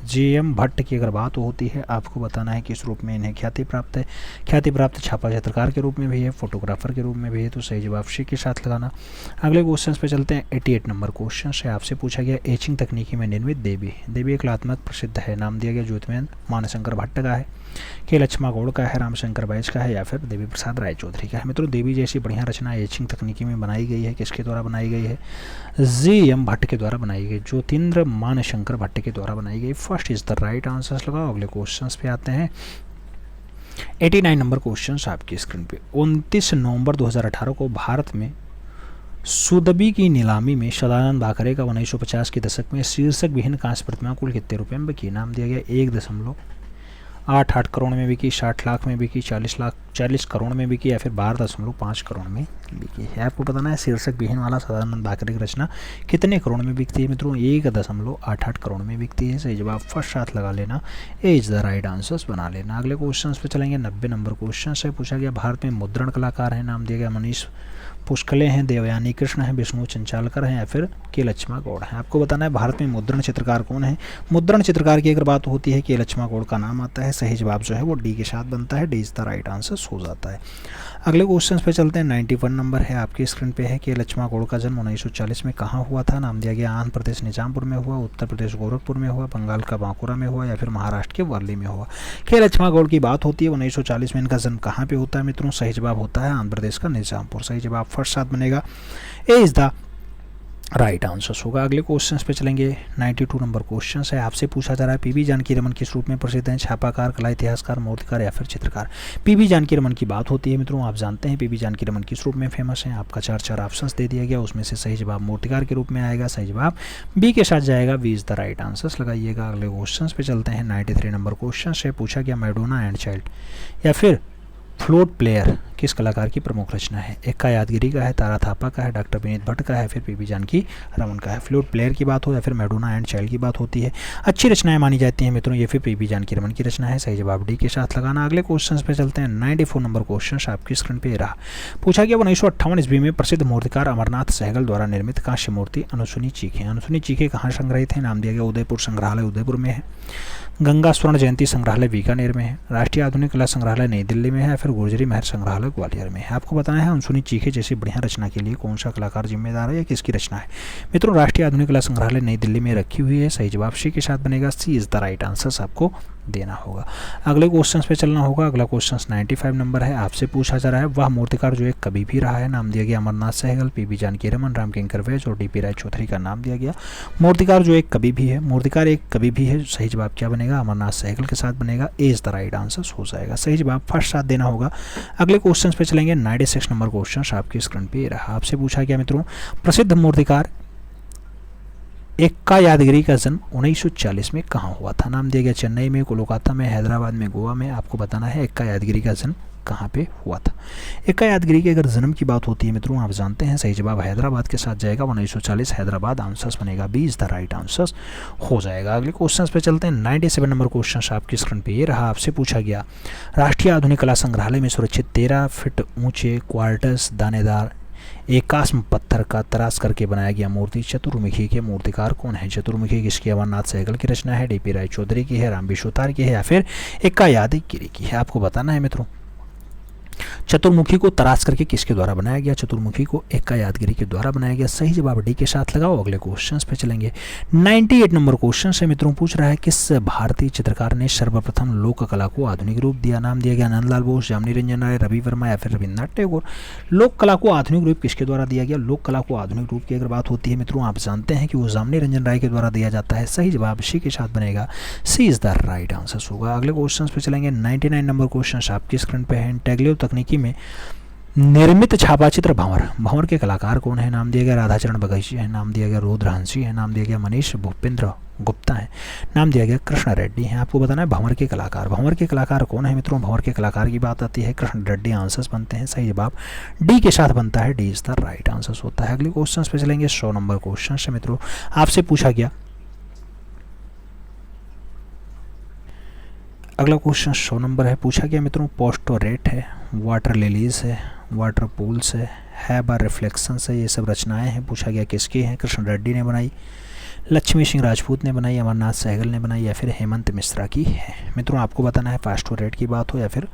जी.एम. भट्ट की अगर बात होती है, आपको बताना है किस रूप में इन्हें ख्याति प्राप्त है। ख्याति प्राप्त छापा चित्रकार के रूप में भी है, फोटोग्राफर के रूप में भी है, तो सही जवाब सी के साथ लगाना। अगले क्वेश्चन पे चलते हैं। 88 नंबर क्वेश्चन से आपसे पूछा गया एचिंग तकनीकी में निर्मित देवी एक कलात्मक प्रसिद्ध है। नाम दिया गया ज्योतिन्द्र मानशंकर भट्ट का है, के लक्ष्मा गौड़ का है, रामशंकर बैज का है, या फिर देवी प्रसाद राय चौधरी का है। मित्रों, देवी जैसी बढ़िया रचना एचिंग तकनीकी में बनाई गई है। किसके द्वारा बनाई गई है? जी.एम. भट्ट के द्वारा बनाई गई, ज्योतिन्द्र मानशंकर भट्ट के द्वारा बनाई गई। First is the right answer लगाओ। अगले क्वेश्चन पे आते हैं। 89 नंबर क्वेश्चन आपकी स्क्रीन पे। 29 नवंबर 2018 को भारत में सुदबी की नीलामी में सदानंद बाकरे का 1950 के दशक में शीर्षक विहीन कांस्य प्रतिमा कुल कितने रुपए में बिकी? नाम दिया गया 1.88 करोड़ में बिकी, 60 लाख में बिकी, 40 करोड़ में बिकी, या फिर 12.5 करोड़ में बिकी है। आपको बताना है शीर्षक विहीन वाला सदानंद बाकरे की रचना कितने करोड़ में बिकती है? मित्रों, 1.88 करोड़ में बिकती है। सही जवाब फर्स्ट साथ लगा लेना, ए इज द राइट आंसर्स बना लेना। अगले क्वेश्चन पे चलेंगे। 90 नंबर क्वेश्चन से पूछा गया भारत में मुद्रण कलाकार है। नाम दिया गया मनीष पुष्कले हैं, देवयानी कृष्ण हैं, विष्णु चंचालकर हैं, या फिर के लक्ष्मा गौड़ हैं। आपको बताना है भारत में मुद्रण चित्रकार कौन है। मुद्रण चित्रकार की अगर बात होती है के लक्ष्मा गौड़ का नाम आता है। सही जवाब जो है वो डी के साथ बनता है, D is the right answer हो जाता है। अगले क्वेश्चन पे चलते हैं। 91 नंबर है आपकी स्क्रीन पे है। के लक्ष्मा गौड़ का जन्म 1940 में कहाँ हुआ था? नाम दिया गया आंध्र प्रदेश निजामपुर में हुआ, उत्तर प्रदेश गोरखपुर में हुआ, बंगाल का बांकुरा में हुआ, या फिर महाराष्ट्र के वर्ली में हुआ। के लक्ष्मा गौड़ की बात होती है 1940 में इनका जन्म कहाँ पे होता है? मित्रों, सही जवाब होता है आंध्र प्रदेश का निजामपुर। सही जवाब फर्स्ट साथ बनेगा, ए इज द राइट आंसर होगा। अगले क्वेश्चन पे चलेंगे। 92 नंबर क्वेश्चन है आपसे पूछा जा रहा है पीबी जानकी रमन किस रूप में प्रसिद्ध हैं? छापाकार, कला इतिहासकार, मूर्तिकार, या फिर चित्रकार। पीबी जानकी रमन की बात होती है। मित्रों, आप जानते हैं पीबी जानकी रमन किस रूप में फेमस हैं। आपका 4 ऑप्शंस दे दिया गया, उसमें से सही जवाब मूर्तिकार के रूप में आएगा। सही जवाब बी के साथ जाएगा, V is the right answer लगाइएगा। अगले क्वेश्चन पे चलते हैं। 93 नंबर क्वेश्चन से पूछा गया मैडोना एंड चाइल्ड या फिर फ्लूट प्लेयर किस कलाकार की प्रमुख रचना है? एक्का यादगिरी का है, तारा थापा का है, डॉक्टर विनीत भट्ट का है, फिर पीबी जानकी रमन का है। फ्लूट प्लेयर की बात हो या फिर मैडोना एंड चाइल्ड की बात होती है, अच्छी रचनाएं मानी जाती हैं मित्रों, ये फिर पीबी जानकी रमन की रचना है। सही जवाब डी के साथ लगाना। अगले क्वेश्चन पे चलते हैं। 94 नंबर क्वेश्चन आपकी स्क्रीन पे रहा। पूछा गया 1958 ईस्वी में प्रसिद्ध मूर्तिकार अमरनाथ सहगल द्वारा निर्मित कांस्य मूर्ति अनुसुनी चीखे। अनुसुनी चीखे कहाँ संग्रहित है? नाम दिया गया उदयपुर संग्रहालय उदयपुर में है, गंगा स्वर्ण जयंती संग्रहालय बीकानेर में है, राष्ट्रीय आधुनिक कला संग्रहालय नई दिल्ली में है, फिर गुर्जरी महल संग्रहालय ग्वालियर में है। आपको बताना है अनुसुनी चीखे जैसी बढ़िया रचना के लिए कौन सा कलाकार जिम्मेदार है या किसकी रचना है? मित्रों, राष्ट्रीय आधुनिक कला संग्रहालय नई दिल्ली में रखी हुई है। सही जवाब सी के साथ बनेगा, सी इज द राइट आंसर आपको देना होगा। अगले क्वेश्चन पे चलना होगा। अगला क्वेश्चन 95 नंबर है। आपसे पूछा जा रहा है वह मूर्तिकार जो एक कवि भी रहा है। नाम दिया गया अमरनाथ सहगल, पीबी जानकी रमन, रामकिंकर वैज और डीपी राय चौधरी का नाम दिया गया। मूर्तिकार जो एक कवि भी है, मूर्तिकार एक कवि भी है। सही जवाब क्या बनेगा? अमरनाथ सहगल के साथ बनेगा, ए इज द राइट आंसर हो जाएगा। सही जवाब फर्स्ट साथ देना होगा। अगले क्वेश्चन पे चलेंगे। 96 नंबर क्वेश्चन आपकी स्क्रीन पे रहा। आपसे पूछा गया मित्रों प्रसिद्ध मूर्तिकार एक्का यादगिरी का जन्म 1940 में कहाँ हुआ था? नाम दिया गया चेन्नई में, कोलकाता में, हैदराबाद में, गोवा में। आपको बताना है एक्का यादगिरी का जन्म कहाँ पे हुआ था। एक्का यादगिरी के अगर जन्म की बात होती है मित्रों, आप जानते हैं सही जवाब हैदराबाद के साथ जाएगा। 1940 हैदराबाद आंसर्स बनेगा, B is the right answers हो जाएगा। अगले क्वेश्चन पे चलते हैं। 97 नंबर क्वेश्चन आपकी स्क्रीन पे ये रहा। आपसे पूछा गया राष्ट्रीय आधुनिक कला संग्रहालय में सुरक्षित 13 फीट ऊंचे क्वार्टर्स दानेदार एकास्म पत्थर का तराश करके बनाया गया मूर्ति चतुर्मुखी के मूर्तिकार कौन है? चतुर्मुखी किसकी? अमरनाथ सहगल की रचना है, डीपी राय चौधरी की है, राम विश्वतार की है, या फिर एक्का यादगिरी की है? आपको बताना है मित्रों चतुर्मुखी को तराश करके किसके द्वारा बनाया गया? चतुर्मुखी को एक्का यादगिरी के द्वारा बनाया गया। सही जवाब डी के साथ लगाओ। अगले क्वेश्चन पे चलेंगे। 98 नंबर क्वेश्चन से मित्रों पूछ रहा है किस भारतीय चित्रकार ने सर्वप्रथम लोक कला को आधुनिक रूप दिया? नाम दिया गया नंदलाल बोस, जामनी रंजन राय, रवि वर्मा या फिर रविन्द्रनाथ टैगोर। लोक कला को आधुनिक रूप किसके द्वारा दिया गया? लोक कला को आधुनिक रूप की अगर बात होती है मित्रों, आप जानते हैं कि वो जामनी रंजन राय के द्वारा दिया जाता है। सही जवाब सी के साथ बनेगा। सी इज द राइट आंसर होगा। अगले क्वेश्चन पे चलेंगे। 99 नंबर क्वेश्चन आपकी स्क्रीन पे है। इंटेग्रेटिव तकनीकी में निर्मित छापाचित्र भंवर, भंवर के कलाकार कौन है? नाम दिया गया राधाचरण बघेली है, नाम दिया गया रुद्रहंसी है, नाम दिया गया मनीष भूपेंद्र गुप्ता है, नाम दिया गया कृष्ण रेड्डी है। आपको बताना है भंवर के कलाकार। भंवर के कलाकार कौन है मित्रों? भंवर के कलाकार की बात आती है कृष्ण रेड्डी। आंसर्स बनते हैं। सही जवाब डी के साथ बनता है। D is the right answer होता है। अगले क्वेश्चन पे चलेंगे। 100 नंबर क्वेश्चन से मित्रों आपसे पूछा गया। अगला क्वेश्चन 100 नंबर है। पूछा गया मित्रों पोस्टोरेट है, वाटर लिलीज है, वाटर पूल्स है बार रिफ्लेक्शंस है, ये सब रचनाएं हैं। पूछा गया किसकी हैं? कृष्ण रेड्डी ने बनाई, लक्ष्मी सिंह राजपूत ने बनाई, अमरनाथ सहगल ने बनाई या फिर हेमंत मिश्रा की है। मित्रों आपको बताना है पोस्टोरेट की बात हो या फिर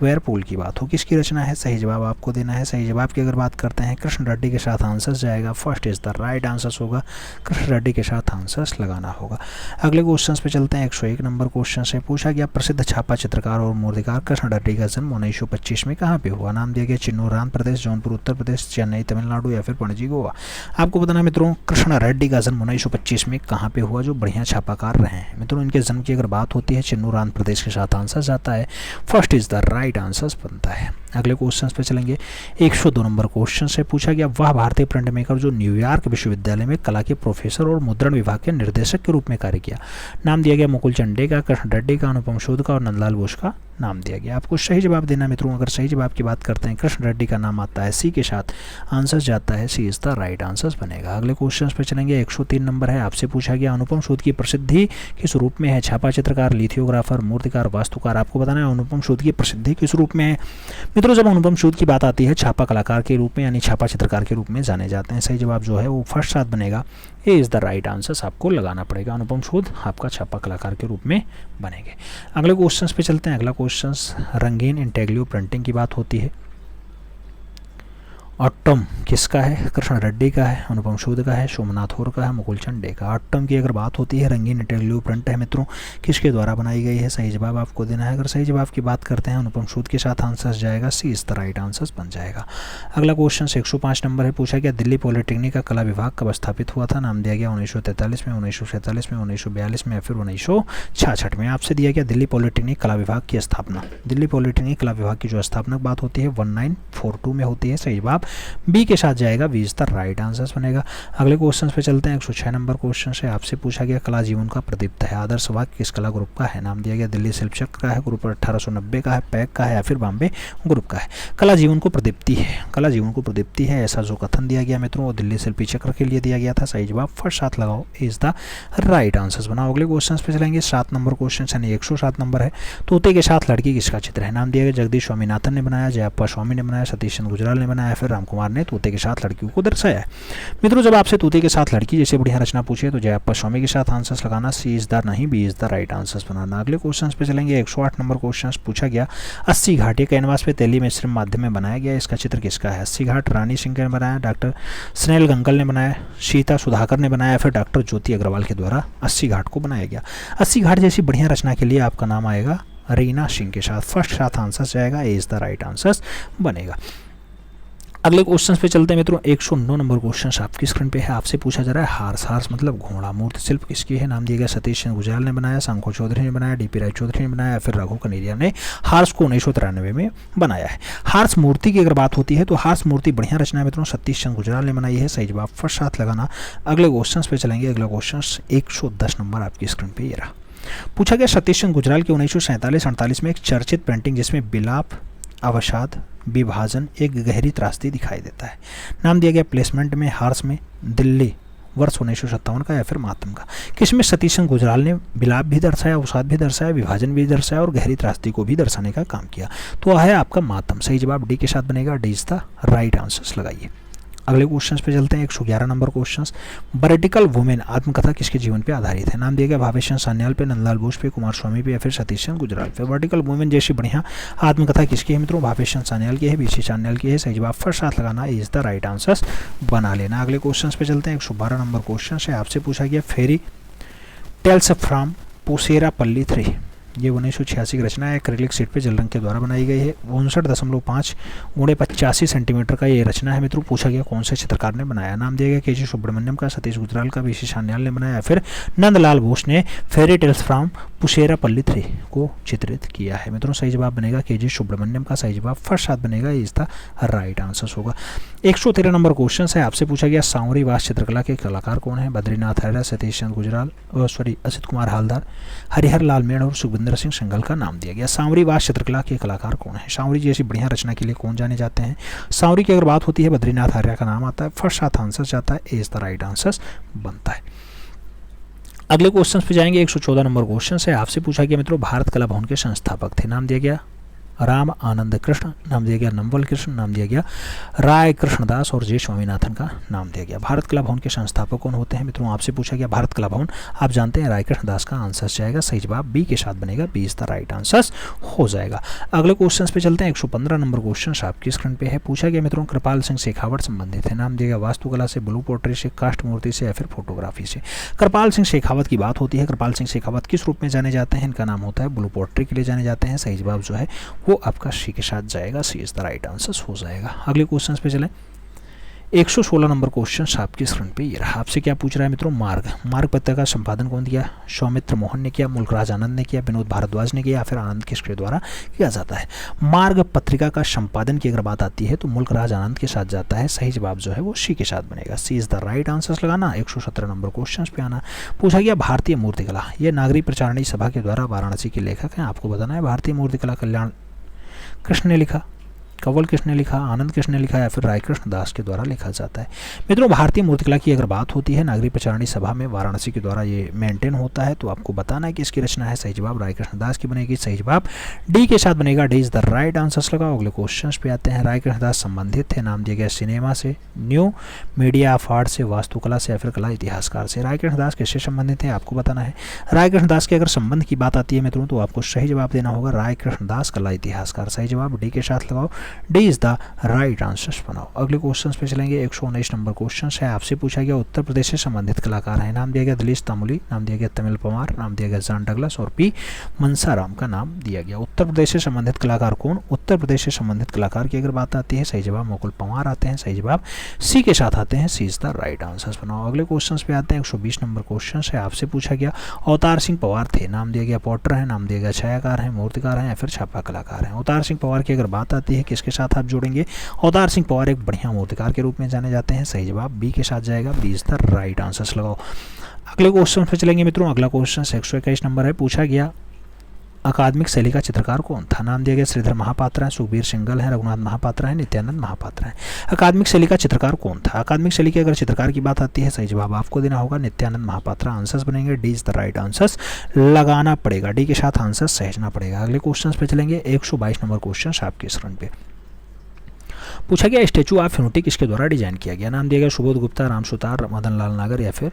वेयरपूल की बात हो, किसकी रचना है? सही जवाब आपको देना है। सही जवाब की अगर बात करते हैं कृष्ण रेड्डी के साथ आंसर्स जाएगा। First is the right answers होगा। कृष्ण रेड्डी के साथ आंसर्स लगाना होगा। अगले क्वेश्चन पे चलते हैं। 101 नंबर क्वेश्चन से पूछा गया प्रसिद्ध छापा चित्रकार और मूर्तिकार कृष्ण रेड्डी का जन्म 1925 में कहाँ पे हुआ? नाम दिया गया चिन्नूर आंध्र प्रदेश, जौनपुर उत्तर प्रदेश, चेन्नई तमिलनाडु या फिर पणजी गोवा। आपको बताना है मित्रों कृष्ण रेड्डी का जन्म 1925 में कहाँ पे हुआ? जो बढ़िया छापाकार रहे हैं मित्रों इनके जन्म की अगर बात होती है चिन्नूर आंध्र प्रदेश के साथ आंसर जाता है। First is the right answer बनता है। अगले क्वेश्चन पे चलेंगे। 102 नंबर क्वेश्चन से पूछा गया वह भारतीय प्रिंट मेकर जो न्यूयॉर्क विश्वविद्यालय में कला के प्रोफेसर और मुद्रण विभाग के निर्देशक के रूप में कार्य किया। नाम दिया गया मुकुल चंडे का, कृष्ण रेड्डी का, अनुपम शोध का और नंदलाल बोस का नाम दिया गया। आपको सही जवाब देना मित्रों। अगर सही जवाब की बात करते हैं कृष्ण रेड्डी का नाम आता है, सी के साथ आंसर जाता है। सी इज द राइट आंसर बनेगा। अगले क्वेश्चन पे चलेंगे। 103 नंबर है। आपसे पूछा गया अनुपम शोध की प्रसिद्धि किस रूप में है? छापा चित्रकार, लिथियोग्राफर, मूर्तिकार, वास्तुकार। आपको बताना है अनुपम शोध की प्रसिद्धि किस रूप में है मित्रों? जब अनुपम शोध की बात आती है छापा कलाकार के रूप में यानी छापा चित्रकार के रूप में जाने जाते हैं। सही जवाब जो है वो फर्स्ट साथ बनेगा। ए इज द राइट आंसर आपको लगाना पड़ेगा। अनुपम शोध आपका छापा कलाकार के रूप में बनेंगे। अगले क्वेश्चन पे चलते हैं। अगला क्वेश्चन रंगीन इंटेग्रेटिव प्रिंटिंग की बात होती है। ऑटम किसका है? कृष्ण रेड्डी का है, अनुपम शोध का है, सोमनाथ होर का है, मुकुल चंडे का। ऑटम की अगर बात होती है रंगीन इंटेग्रेटिव प्रिंट है मित्रों किसके द्वारा बनाई गई है? सही जवाब आपको देना है। अगर सही जवाब की बात करते हैं अनुपम शोध के साथ आंसर जाएगा। सी इज द राइट आंसर बन जाएगा। अगला क्वेश्चन 105 नंबर है। पूछा गया दिल्ली पॉलिटेक्निक का कला विभाग कब स्थापित हुआ था? नाम दिया गया 1943 में, 1947 में, 1942 में या फिर 1966 में। आपसे दिया गया दिल्ली पॉलिटेक्निक कला विभाग की स्थापना। दिल्ली पॉलिटेक्निक कला विभाग की जो स्थापना बात होती है 1942 में होती है। सही जवाब बी के साथ जाएगा। B is the right answer बनेगा। अगले क्वेश्चन पे चलते हैं। 106 नंबर क्वेश्चन से आपसे पूछा गया कला जीवन का प्रदीप्त है आदर्श वाक्य किस कला ग्रुप का है? नाम दिया गया दिल्ली शिल्प चक्र का है, ग्रुप 1890 का है, पैक का है या फिर बॉम्बे ग्रुप का है। कला जीवन को प्रदीप्ति है, कला जीवन को प्रदीप्ति है ऐसा जो कथन दिया गया मित्रों वो दिल्ली शिल्पी चक्र के लिए दिया गया था। सही जवाब फर्स्ट साथ लगाओ। इज द राइट आंसर बनाओ। अगले क्वेश्चन पे चलेंगे। 7 नंबर क्वेश्चन यानी 107 नंबर है। तोते के साथ लड़की किसका चित्र है? नाम दिया गया जगदीश स्वामीनाथन ने बनाया, जयप्पा स्वामी ने बनाया, सतीश चंद्र गुजराल ने बनाया, फिर रामकुमार ने तोते के साथ लड़कियों को दर्शाया है। मित्रों जब आपसे तोते के साथ लड़की जैसे बढ़िया रचना पूछे तो जयप्पा स्वामी के साथ आंसर्स लगाना। सी इज द नहीं, B is the right answers बनाना। अगले क्वेश्चन पे चलेंगे। 108 नंबर क्वेश्चन पूछा गया 80 घाट कैनवास पे तेली मिश्रण माध्यम में बनाया गया, इसका चित्र किसका है? 80 घाट रानी सिंह ने बनाया, डॉक्टर स्नेल गंगल ने बनाया, सीता सुधाकर ने बनाया, फिर डॉक्टर ज्योति अग्रवाल के द्वारा 80 घाट को बनाया गया। 80 घाट जैसी बढ़िया रचना के लिए आपका नाम आएगा रीना सिंह के साथ। फर्स्ट साथ आंसर जाएगा। ए इज द राइट आंसर बनेगा। अगले क्वेश्चन पे चलते हैं मित्रों। 109 नंबर क्वेश्चन आपकी स्क्रीन पे है। आपसे पूछा जा रहा है हार्स, हार्स मतलब घोड़ा, मूर्ति शिल्प किसकी है? नाम दिया गया सतीश चंद्र गुजराल ने बनाया, शंको चौधरी ने बनाया, डीपी राय चौधरी ने बनाया, फिर रघु कनेरिया ने हार्स को 1993 में बनाया है। हार्स मूर्ति की अगर बात होती है तो हार्स मूर्ति बढ़िया रचना है मित्रों सतीश चंद्र गुजराल ने बनाई है। सही जवाब फर्स्ट साथ लगाना। अगले क्वेश्चन पे चलेंगे। अगला क्वेश्चन 110 नंबर आपकी स्क्रीन पे ये रहा। पूछा गया सतीश चंद्र गुजराल की 1947-48 में एक चर्चित पेंटिंग जिसमें बिलाप, अवसाद, विभाजन, एक गहरी त्रासदी दिखाई देता है। नाम दिया गया प्लेसमेंट में, हार्स में, दिल्ली वर्ष 1957 का या फिर मातम का। किसमें सतीश चंद्र गुजराल ने बिलाप भी दर्शाया, अवसाद भी दर्शाया, विभाजन भी दर्शाया और गहरी त्रासदी को भी दर्शाने का काम किया? तो है आपका मातम। सही जवाब डी के साथ बनेगा। D is the right answer लगाइए। अगले क्वेश्चन पे चलते हैं। 111 नंबर क्वेश्चन, वर्टिकल वुमेन आत्मकथा किसके जीवन पे आधारित है? नाम दिया गया भावेश चंद्र सान्याल पे, नंदलाल बोस पे, कुमार स्वामी पे या फिर सतीश चंद्र गुजराल पे। वर्टिकल वुमेन जैसी बढ़िया आत्मकथा किसकी है मित्रों? भावेश चंद्र सान्याल की है, बीसी चांडियाल की है। सही जवाब फर्स्ट साथ लगाना इज द राइट आंसर बना लेना। अगले क्वेश्चन पे चलते हैं। 112 नंबर क्वेश्चन है, आपसे पूछा गया फेरी टेल्स फ्रॉम पुसेरापल्ली 3, ये 1986 की रचना है। एक्रिलिक शीट पे जल रंग के द्वारा बनाई गई है। 59.5 × 85 सेंटीमीटर का ये रचना है मित्रों। पूछा गया कौन से चित्रकार ने बनाया? नाम दिया गया केजी सुब्रमण्यम का, सतीश गुजराल का, बीसी चांडियाल ने बनाया, फिर नंदलाल बोस ने फेरी टेल्स फ्रॉम पुसेरापल्ली 3 को चित्रित किया है मित्रों। सही जवाब बनेगा केजी सुब्रमण्यम का। सही जवाब फर्स्ट साथ बनेगा, इज द राइट आंसर होगा। 113 नंबर क्वेश्चन है, आपसे पूछा गया सांवरी वास चित्रकला के कलाकार कौन है? बद्रीनाथ हैदर, सतीश चंद्र गुजराल, असित कुमार हालदार, हरिहर लाल मेड़ और सुखविंदर सिंह संगल का नाम दिया गया। सांवरी वास चित्रकला के कलाकार कौन है? सांवरी जैसी बढ़िया रचना के लिए कौन जाने जाते हैं? सांवरी की अगर बात होती है बद्रीनाथ आर्य का नाम आता है। फर्स्ट साथ आंसर जाता है, इज द राइट आंसर बनता है। अगले क्वेश्चन पे जाएंगे। 114 नंबर क्वेश्चन है, आपसे पूछा गया मित्रों भारत कला भवन के संस्थापक थे। नाम दिया गया राम आनंद कृष्ण, नाम दिया गया नंवल कृष्ण, नाम दिया गया राय कृष्णदास और जे स्वामीनाथन का नाम दिया गया। भारत कला भवन के संस्थापक कौन होते हैं मित्रों? आपसे पूछा गया भारत कला भवन, आप जानते हैं राय कृष्णदास का आंसर जाएगा। सही जवाब बी के साथ बनेगा, B is the right answer हो जाएगा। अगले क्वेश्चन पे चलते हैं। 115 नंबर क्वेश्चन आपकी स्क्रीन पे है। पूछा गया मित्रों कृपाल सिंह शेखावत संबंधित है। नाम दिया गया वास्तुकला से, ब्लू पोट्री से, कास्ट मूर्ति से या फिर फोटोग्राफी से। कृपाल सिंह शेखावत की बात होती है। कृपाल सिंह शेखावत किस रूप में जाने जाते हैं? इनका नाम होता है ब्लू पोट्री के लिए जाने जाते हैं। सही जवाब जो है वो आपका सी के साथ जाएगा, सी इज द राइट आंसर हो जाएगा। अगले क्वेश्चन पे चलें। 116 नंबर क्वेश्चन आपकी स्क्रीन पे ये रहा। आपसे क्या पूछ रहा है मित्रों? मार्ग पत्रिका का संपादन कौन किया? सौमित्र मोहन ने किया, मुल्कराज आनंद ने किया, विनोद भारद्वाज ने किया या फिर आनंद किसके द्वारा किया जाता है? मार्ग पत्रिका का संपादन की अगर बात आती है तो मुल्कराज आनंद के साथ जाता है। सही जवाब जो है वो सी के साथ बनेगा, सी इज द राइट आंसर लगाना। 117 नंबर क्वेश्चन पे आना। पूछा गया भारतीय मूर्तिकला, ये नागरिक प्रचारणी सभा के द्वारा वाराणसी के लेखक हैं। आपको बताना है भारतीय मूर्तिकला कल्याण कृष्ण ने लिखा, कंवल किसने लिखा, आनंद किसने लिखा या फिर राय कृष्ण दास के द्वारा लिखा जाता है? मित्रों भारतीय मूर्तिकला की अगर बात होती है नागरिक प्रचारणी सभा में वाराणसी के द्वारा ये मेंटेन होता है, तो आपको बताना है कि इसकी रचना है। सही जवाब राय कृष्ण दास की बनेगी। सही जवाब डी के साथ बनेगा, D is the right answer लगाओ। अगले क्वेश्चन पे आते हैं। राय कृष्ण दास संबंधित थे। नाम दिया गया सिनेमा से, न्यू मीडिया ऑफ आर्ट से, वास्तुकला से या फिर कला इतिहासकार से। राय कृष्ण दास किससे संबंधित है आपको बताना है। राय कृष्ण दास के अगर संबंध की बात आती है मित्रों तो आपको सही जवाब देना होगा राय कृष्ण दास कला इतिहासकार। सही जवाब डी के साथ लगाओ, D is the right answer बनाओ। अगले क्वेश्चन पे चलेंगे। 119 नंबर क्वेश्चन है। आपसे पूछा गया उत्तर प्रदेश से संबंधित कलाकार हैं। नाम दिया गया दिलीश तामुली, नाम दिया गया तमिल पवार, नाम दिया गया जॉन डगलस और पी मनसाराम का नाम दिया गया। उत्तर प्रदेश से संबंधित कलाकार कौन? उत्तर प्रदेश से संबंधित कलाकार की अगर बात आती है सही जवाब मुकुल पंवार आते हैं। सही जवाब सी के साथ आते हैं, सी इज द राइट आंसर बनाओ। अगले क्वेश्चन पे आते हैं। 120 नंबर क्वेश्चन है। आपसे पूछा गया अवतार सिंह पवार थे। नाम दिया गया पॉटर है, नाम दिया गया छायाकार है, मूर्तिकार है या फिर छापा कलाकार है। अवतार सिंह पवार की अगर बात आती है किसके साथ आप जोड़ेंगे? अवतार सिंह पवार एक बढ़िया मूर्तिकार के रूप में जाने जाते हैं। सही जवाब बी के साथ जाएगा, B is the right answer लगाओ। अगले क्वेश्चन पे चलेंगे मित्रों। अगला क्वेश्चन 121 नंबर है। पूछा गया अकादमिक शैली का चित्रकार कौन था? नाम दिया गया श्रीधर महापात्रा है, सुखबीर सिंगल है, रघुनाथ महापात्रा है, नित्यानंद महापात्रा है। अकादमिक शैली का चित्रकार कौन था? अकादमिक शैली की अगर चित्रकार की बात आती है सही जवाब आपको देना होगा नित्यानंद महापात्रा। आंसर्स बनेंगे, D is the right answers लगाना पड़ेगा, डी के साथ आंसर सहेजना पड़ेगा। अगले क्वेश्चन पे चलेंगे। 122 नंबर क्वेश्चन आपके स्क्रीन पे पूछा गया स्टैचू ऑफ यूनिटी किसके द्वारा डिजाइन किया गया? नाम दिया गया सुबोध गुप्ता, राम सुतार, मदन लाल नागर या फिर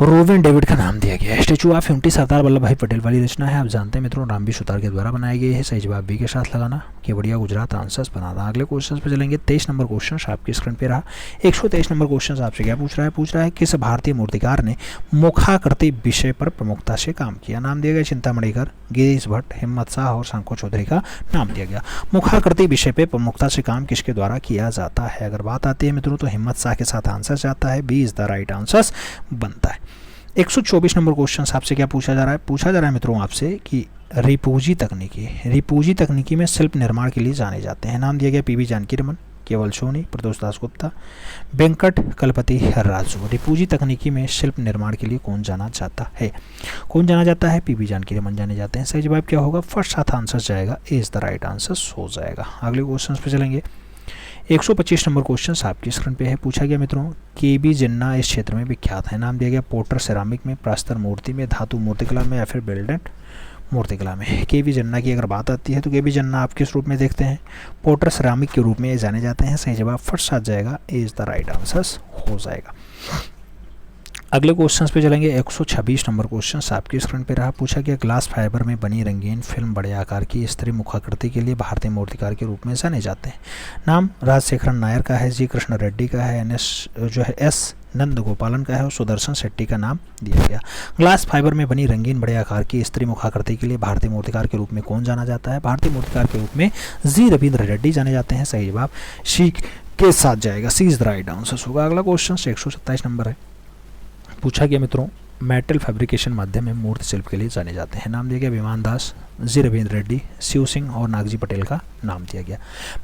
रोविन डेविड का नाम दिया गया। Statue of unity Sardar Vallabh भाई पटेल वाली रचना है। आप जानते हैं मित्रों रामबी सुतार के द्वारा बनाई गई है। सही जवाब बी के साथ लगाना, केवड़िया गुजरात आंसर्स बनाना। अगले क्वेश्चन पे चलेंगे। 23 नंबर क्वेश्चन आपकी स्क्रीन पे रहा। 123 नंबर क्वेश्चन आपसे क्या पूछ रहा है किस भारतीय मूर्तिकार ने मुखाकृति विषय पर प्रमुखता से काम किया? नाम दिया गया चिंतामणिकर, गिरीश भट्ट, हिम्मत शाह और शंको चौधरी का नाम दिया गया। मुखाकृति विषय पे प्रमुखता से काम किसके द्वारा किया जाता है? अगर बात आती है मित्रों तो हिम्मत शाह के साथ आंसर जाता है, B is the right answer बनता है। 124 नंबर क्वेश्चन आपसे क्या पूछा जा रहा है? पूछा जा रहा है मित्रों आपसे कि रिपूजी तकनीकी में शिल्प निर्माण के लिए जाने जाते हैं। नाम दिया गया पीवी जानकी रमन, केवल सोनी, प्रदोष दास गुप्ता, वेंकट कलपति राजू। रिपूजी तकनीकी में शिल्प निर्माण के लिए कौन जाना जाता है? कौन जाना जाता है? पीवी जानकी रमन जाने जाते हैं। सही जवाब क्या होगा? फर्स्ट साथ आंसर जाएगा, इज द राइट आंसर हो जाएगा। अगले क्वेश्चन पे चलेंगे। 125 नंबर क्वेश्चन आपकी स्क्रीन पे है। पूछा गया मित्रों केबी जिन्ना इस क्षेत्र में विख्यात है। नाम दिया गया पोटर सेरामिक में, प्रस्तर मूर्ति में, धातु मूर्तिकला में या फिर बिल्डेंट मूर्तिकला में। के.वी. जन्ना की अगर बात आती है तो के.वी. जन्ना आप किस रूप में देखते हैं? पोटर सिरामिक के रूप में ये जाने जाते हैं। सही जवाब फर्स्ट आ जाएगा, A is the right answer हो जाएगा। अगले क्वेश्चंस पे चलेंगे। 126 नंबर क्वेश्चन आपकी स्क्रीन पे रहा। पूछा गया ग्लास फाइबर में बनी रंगीन फिल्म बड़े आकार की स्त्री मुखाकृति के लिए भारतीय मूर्तिकार के रूप में जाने जाते हैं। नाम राजशेखरन नायर का है, जी कृष्ण रेड्डी का है, एस नंद गोपालन का है और सुदर्शन शेट्टी का नाम दिया गया। ग्लास फाइबर में बनी रंगीन बड़े आकार की स्त्री मुखाकृति के लिए भारतीय मूर्तिकार के रूप में कौन जाना जाता है? भारतीय मूर्तिकार के रूप में जी रविंद्र रेड्डी जाने जाते हैं। सही जवाब सी के साथ जाएगा, सी इज द राइट आंसर होगा। अगला क्वेश्चन 127 नंबर है। पूछा गया मित्रों मेटल फैब्रिकेशन माध्यम में मूर्ति शिल्प के लिए जाने जाते हैं। नाम दिया गया विमान दास, जी रविंद्र रेड्डी, शिव सिंह और नागजी पटेल का नाम दिया गया।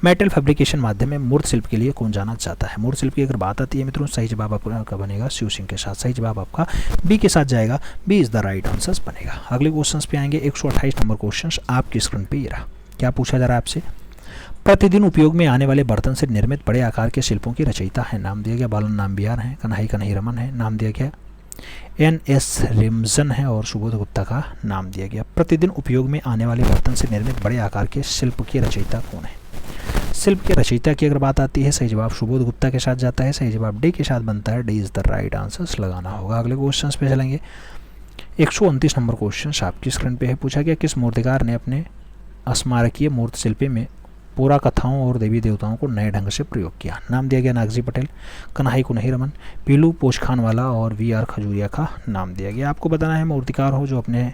मेटल फैब्रिकेशन माध्यम में मूर्ति शिल्प के लिए कौन जाना चाहता है? मूर्ति शिल्प की अगर बात आती है मित्रों, सही जवाब आपका बनेगा शिव सिंह के साथ। सही जवाब आपका बी के साथ जाएगा, B is the right answer बनेगा। अगले क्वेश्चन पे आएंगे। 128 नंबर क्वेश्चन आपकी स्क्रीन पे ये रहा। क्या पूछा जा रहा है आपसे? प्रतिदिन उपयोग में आने वाले बर्तन से निर्मित बड़े आकार के शिल्पों की रचयिता है। नाम दिया गया बालन नाम्बियार है, कन्हई रमन है, नाम दिया गया एन.एस. रिमजन है और सुबोध गुप्ता का नाम दिया गया। प्रतिदिन उपयोग में आने वाले बर्तन से निर्मित बड़े आकार के शिल्प की रचयिता कौन है? शिल्प के रचयिता की अगर बात आती है, सही जवाब सुबोध गुप्ता के साथ जाता है। सही जवाब डी के साथ बनता है, D is the right answer लगाना होगा। अगले क्वेश्चन पे चलेंगे। 129 नंबर क्वेश्चन आपकी स्क्रीन पे है। पूछा गया किस मूर्तिकार ने अपने स्मारकीय मूर्ति शिल्पी में पूरा कथाओं और देवी देवताओं को नए ढंग से प्रयोग किया? नाम दिया गया नागजी पटेल, कन्हई रमन, पीलू पोचखानवाला और वी.आर. खजूरिया का नाम दिया गया। आपको बताना है मूर्तिकार हो जो अपने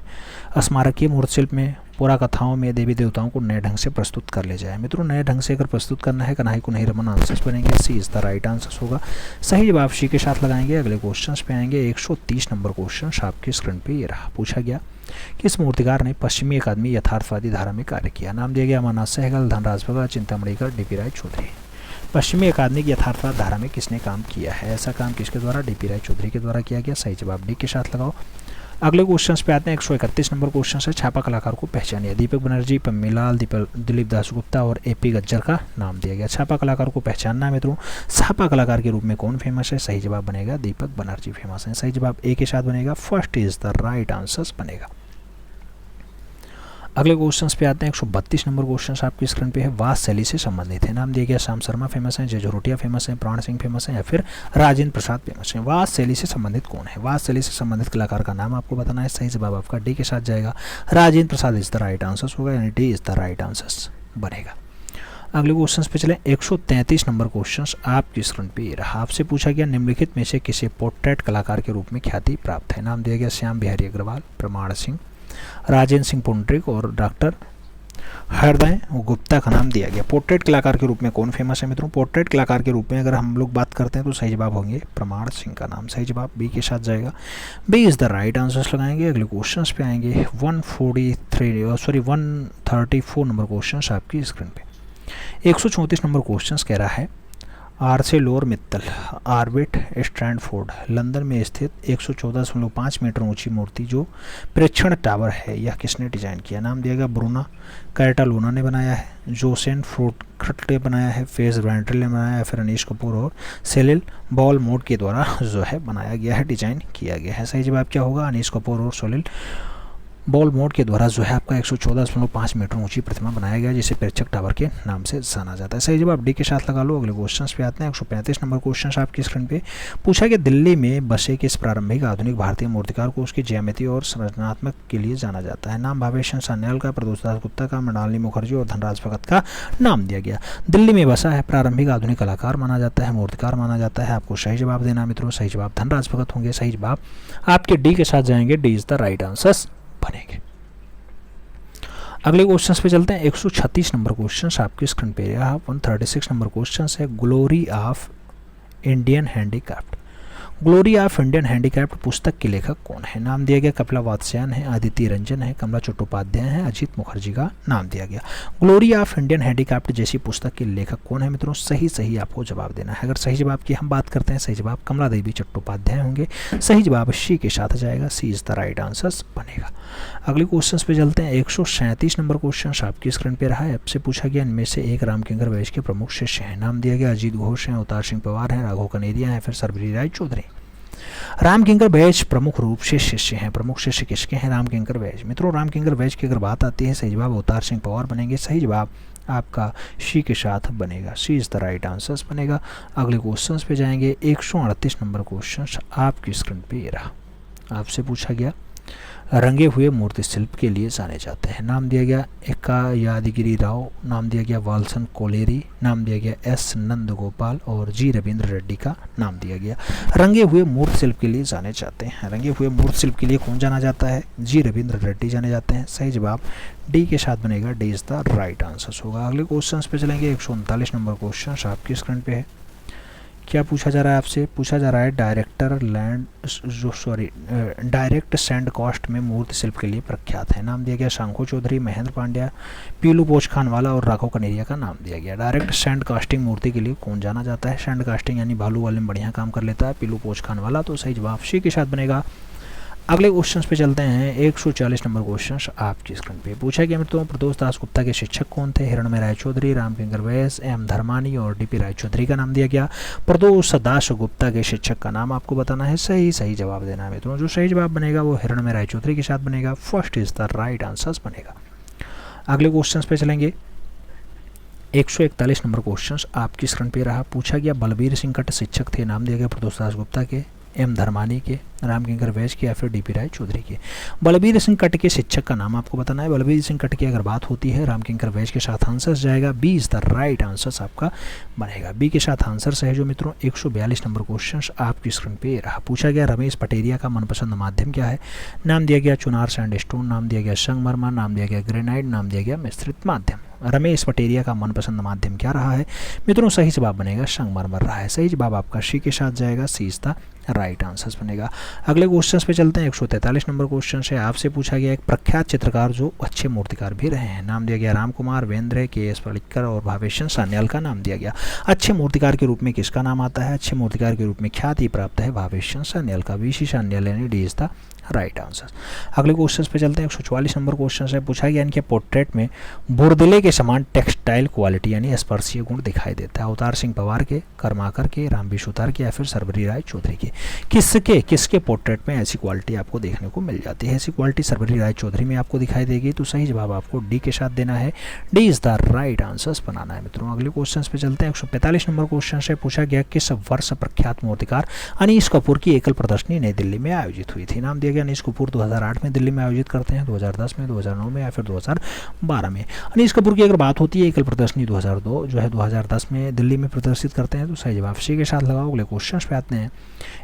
स्मारकीय मूर्ति शिल्प में पूरा कथाओं में देवी देवताओं को नए ढंग से प्रस्तुत कर ले जाए। मित्रों नए ढंग से अगर प्रस्तुत करना है कन्हई रमन आंसर्स बनेंगे, सी इज द राइट आंसर होगा। सही जवाब सी के साथ लगाएंगे। अगले क्वेश्चन पे आएंगे। 130 नंबर क्वेश्चन आपकी स्क्रीन पे ये रहा। पूछा गया किस मूर्तिकार ने पश्चिमी अकादमी यथार्थवादी धारा में कार्य किया? नाम दिया गया अमरनाथ सहगल, धनराज भगत, चिंतामणिकर, डी.पी. राय चौधरी। पश्चिमी अकादमी की यथार्थवाद धारा में किसने काम किया है? ऐसा काम किसके द्वारा? डी.पी. राय चौधरी के द्वारा किया गया। सही जवाब डी के साथ लगाओ। अगले क्वेश्चन पे आते हैं। 131 नंबर क्वेश्चन है। छापा कलाकार को पहचानिए। दीपक बनर्जी, पम्मीलाल, दिलीप दासगुप्ता और ए.पी. गज्जर का नाम दिया गया। छापा कलाकार को पहचानना है मित्रों। छापा कलाकार के रूप में कौन फेमस है? सही जवाब बनेगा दीपक बनर्जी फेमस है। सही जवाब ए के साथ बनेगा, first is the right answer बनेगा। अगले क्वेश्चंस पे आते हैं। 132 नंबर क्वेश्चन आपकी स्क्रीन पे है। वास शैली से संबंधित है। नाम दिया गया श्याम शर्मा फेमस है, जय झरोटिया फेमस है, प्राण सिंह फेमस है या फिर राजेंद्र प्रसाद फेमस है। वास शैली से संबंधित कौन है? वास शैली से संबंधित कलाकार का नाम आपको बताना है। सही जवाब आपका डी के साथ जाएगा, Rajendra Prasad is the right answer होगा, यानी D is the right answer बनेगा। अगले क्वेश्चन पे चले। 133 नंबर क्वेश्चन आपकी स्क्रीन पे रहा। आपसे पूछा गया निम्नलिखित में से किसे पोर्ट्रेट कलाकार के रूप में ख्याति प्राप्त है? नाम दिया गया श्याम बिहारी अग्रवाल, प्रमाण सिंह, राजेंद्र सिंह पुंडरिक और डॉक्टर हृदय गुप्ता का नाम दिया गया। पोर्ट्रेट कलाकार के रूप में कौन फेमस है मित्रों? पोर्ट्रेट कलाकार के रूप में अगर हम लोग बात करते हैं तो सही जवाब होंगे प्रमाण सिंह का नाम। सही जवाब बी के साथ जाएगा, B is the right answer लगाएंगे। अगले क्वेश्चन पे आएंगे। 134 नंबर क्वेश्चन आपकी स्क्रीन पे। 134 नंबर क्वेश्चन कह रहा है आर्सेलोरमित्तल ऑर्बिट स्टैंडफोर्ड लंदन में स्थित 114.5 मीटर ऊंची मूर्ति जो प्रेक्षण टावर है, यह किसने डिजाइन किया? नाम दिया गया ब्रूनो कैटालोना ने बनाया है, जोसेन फ्रूटखट ने बनाया है, फेज वेंट्रल ने बनाया है, फिर अनीश कपूर और सेलिल बॉल मोड के द्वारा जो है बनाया गया है, डिजाइन किया गया है। सही जवाब क्या होगा? अनीश कपूर और सोलिल बॉल मोड के द्वारा जो है आपका 114.5 मीटर ऊंची प्रतिमा बनाया गया, जिसे प्रेक्षक टावर के नाम से जाना जाता है। सही जवाब डी के साथ लगा लो। अगले क्वेश्चन पे आते हैं। 135 नंबर क्वेश्चन आपकी स्क्रीन पे। पूछा गया दिल्ली में बसे किस प्रारंभिक आधुनिक भारतीय मूर्तिकार को उसकी ज्यामिति और संरचनात्मक के लिए जाना जाता है? नाम भावेशन सान्याल का, प्रदोष दास गुप्ता का, मृणालिनी मुखर्जी और धनराज भगत का नाम दिया गया। दिल्ली में बसा है प्रारंभिक आधुनिक कलाकार माना जाता है, मूर्तिकार माना जाता है। आपको सही जवाब देना मित्रों। सही जवाब धनराज भगत होंगे। सही जवाब आपके डी के साथ जाएंगे, D is the right answer बनेंगे। अगले क्वेश्चन पे चलते हैं। 136 नंबर क्वेश्चन आपकी स्क्रीन पे। 136 नंबर क्वेश्चन है glory of Indian handicraft. Glory of Indian handicraft पुस्तक के लेखक कौन है? नाम दिया गया कपिला वात्स्यायन है, आदित्य रंजन है, कमला चट्टोपाध्याय है, अजीत मुखर्जी का नाम दिया गया। ग्लोरी ऑफ इंडियन हैंडीक्राफ्ट जैसी पुस्तक के लेखक कौन है मित्रों? सही आपको जवाब देना है। अगर सही जवाब की हम बात करते हैं, सही जवाब कमला देवी चट्टोपाध्याय होंगे। सही जवाब सी के साथ जाएगा, सी इज द राइट आंसर बनेगा। अगले क्वेश्चन पे चलते हैं। 137 नंबर क्वेश्चन आपकी स्क्रीन पे रहा है। आपसे पूछा गया इनमें से एक रामकिंकर वैश के प्रमुख शिष्य हैं। नाम दिया गया अजीत घोष हैं, अवतार सिंह पवार हैं, राघव कनेरिया हैं, फिर सरबरी राय चौधरी। रामकिंकर बैज प्रमुख रूप से शिष्य हैं। प्रमुख शिष्य किसके हैं? रामकिंकर बैज। मित्रों रामकिंकर बैज की अगर बात आती है, सही जवाब अवतार सिंह पवार बनेंगे। सही जवाब आपका सी के साथ बनेगा, सी इज द राइट आंसर बनेगा। अगले क्वेश्चन पे जाएंगे। 138 नंबर क्वेश्चन आपकी स्क्रीन पे ये रहा। आपसे पूछा गया रंगे हुए मूर्ति शिल्प के लिए जाने जाते हैं। नाम दिया गया एक्का यादगिरी राव, नाम दिया गया वाल्सन कोलेरी, नाम दिया गया एस नंदगोपाल और जी रविंद्र रेड्डी का नाम दिया गया। रंगे हुए मूर्ति शिल्प के लिए जाने जाते हैं। रंगे हुए मूर्ति शिल्प के लिए कौन जाना जाता है? जी रविंद्र रेड्डी जाने जाते हैं। सही जवाब डी के साथ बनेगा, D is the right answer होगा। अगले क्वेश्चन पे चलेंगे। 139 नंबर क्वेश्चन आपकी स्क्रीन पे है। क्या पूछा जा रहा है आपसे? पूछा जा रहा है डायरेक्ट सैंड कास्ट में मूर्ति शिल्प के लिए प्रख्यात है। नाम दिया गया शंखू चौधरी, महेंद्र पांड्या, पीलू पोचखानवाला और राघव कनेरिया का नाम दिया गया। डायरेक्ट सैंड कास्टिंग मूर्ति के लिए कौन जाना जाता है? सैंड कास्टिंग यानी बालू वाले में बढ़िया काम कर लेता है पीलू पोचखानवाला, तो सही जवाब सी के साथ बनेगा। अगले क्वेश्चन पे चलते हैं। 140 नंबर क्वेश्चन आपकी स्क्रीन पे पूछा गया मित्रों प्रदोष दास गुप्ता के शिक्षक कौन थे? हिरणमय राय चौधरी, रामकिंकर बैस, एम धर्मानी और डीपी राय चौधरी का नाम दिया गया। प्रदोष दास गुप्ता के शिक्षक का नाम आपको बताना है। सही जवाब देना है मित्रों। जो सही जवाब बनेगा वो हिरणमय राय चौधरी के साथ बनेगा। First is the right answer बनेगा। अगले क्वेश्चन पे चलेंगे। 141 नंबर क्वेश्चन आपकी स्क्रीन पे रहा। पूछा गया बलबीर सिंह कट शिक्षक थे। नाम दिया गया प्रदोष दास गुप्ता के, एम धर्मानी के, रामकिंकर बैज के या फिर डीपी राय चौधरी के। बलबीर सिंह कट के शिक्षक का नाम आपको बताना है। बलबीर सिंह कट की अगर बात होती है रामकिंकर बैज के साथ आंसर जाएगा। B is the right answer आपका बनेगा। बी के साथ आंसर है जो मित्रों। 142 नंबर क्वेश्चन आपकी स्क्रीन पे रहा। पूछा गया रमेश पटेरिया का मनपसंद माध्यम क्या है? नाम दिया गया चुनार सैंडस्टोन, नाम दिया गया संगमरमर, नाम दिया गया ग्रेनाइट, नाम दिया गया मिश्रित माध्यम। रमेश पटेरिया का मनपसंद माध्यम क्या रहा है मित्रों? सही जवाब बनेगा संगमरमर रहा है। सही जवाब आपका सी के साथ जाएगा। सी इज द राइट आंसर बनेगा। अगले क्वेश्चन पे चलते हैं। 143 नंबर क्वेश्चन से आपसे पूछा गया एक प्रख्यात चित्रकार जो अच्छे मूर्तिकार भी रहे हैं। नाम दिया गया राम कुमार, वेंद्र, के एस पलिक्कर और भावेशन सान्याल का नाम दिया गया। अच्छे मूर्तिकार के रूप में किसका नाम आता है? अच्छे मूर्तिकार के रूप में ख्याति प्राप्त है भावेशन सान्याल का। वीसी सान्याल यानी D is the right answer. अगले क्वेश्चन पे चलते हैं। 144 नंबर क्वेश्चन से पूछा गया इनके पोर्ट्रेट में बुरदले के समान टेक्सटाइल क्वालिटी यानी स्पर्शीय गुण दिखाई देता है। अवतार सिंह पवार के, कर्माकर के, रामबी सुतार के या फिर सरवरी राय चौधरी के। किसके पोर्ट्रेट में ऐसी क्वालिटी आपको देखने को मिल जाती है? ऐसी क्वालिटी सरवरी राय चौधरी में आपको दिखाई देगी, तो सही जवाब आपको डी के साथ देना है। D is the right answer बनाना है मित्रों। अगले क्वेश्चन पे चलते हैं। 145 नंबर क्वेश्चन से पूछा गया किस वर्ष प्रख्यात मूर्तिकार अनीश कपूर की एकल प्रदर्शनी नई दिल्ली में आयोजित हुई थी? नाम दिया गया अनीश कपूर 2008 में दिल्ली में आयोजित करते हैं, 2010 में, 2009 में या फिर 2012 में। अनीश कपूर की अगर बात होती है एकल प्रदर्शनी 2002 जो है 2010 में दिल्ली में प्रदर्शित करते हैं, तो सही जवाब सी के साथ लगाओ। अगले क्वेश्चन पे आते हैं।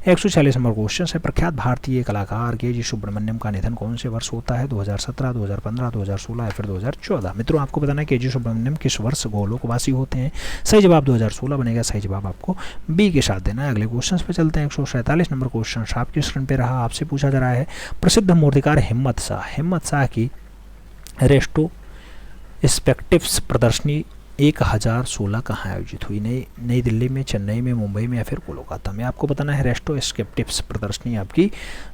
146 नंबर क्वेश्चन है प्रख्यात भारतीय कलाकार के जी सुब्रमण्यम का निधन कौन से वर्ष होता है? 2017, 2015, 2016 या फिर 2014? मित्रों आपको बताना है के जी सुब्रमण्यम किस वर्ष गोलोकवासी होते हैं? सही जवाब 2016 बनेगा। सही जवाब आपको बी के साथ देना है। अगले क्वेश्चन पे चलते हैं। 147 नंबर क्वेश्चन आपके स्क्रीन पे रहा। आपसे पूछा जा रहा है प्रसिद्ध मूर्तिकार हिम्मत शाह की रेट्रोस्पेक्टिव्स प्रदर्शनी 1016 कहाँ आयोजित हुई? नई दिल्ली में, चेन्नई में, मुंबई में या फिर कोलकाता में? आपको बताना है रेट्रोस्पेक्टिव्स प्रदर्शनी आपकी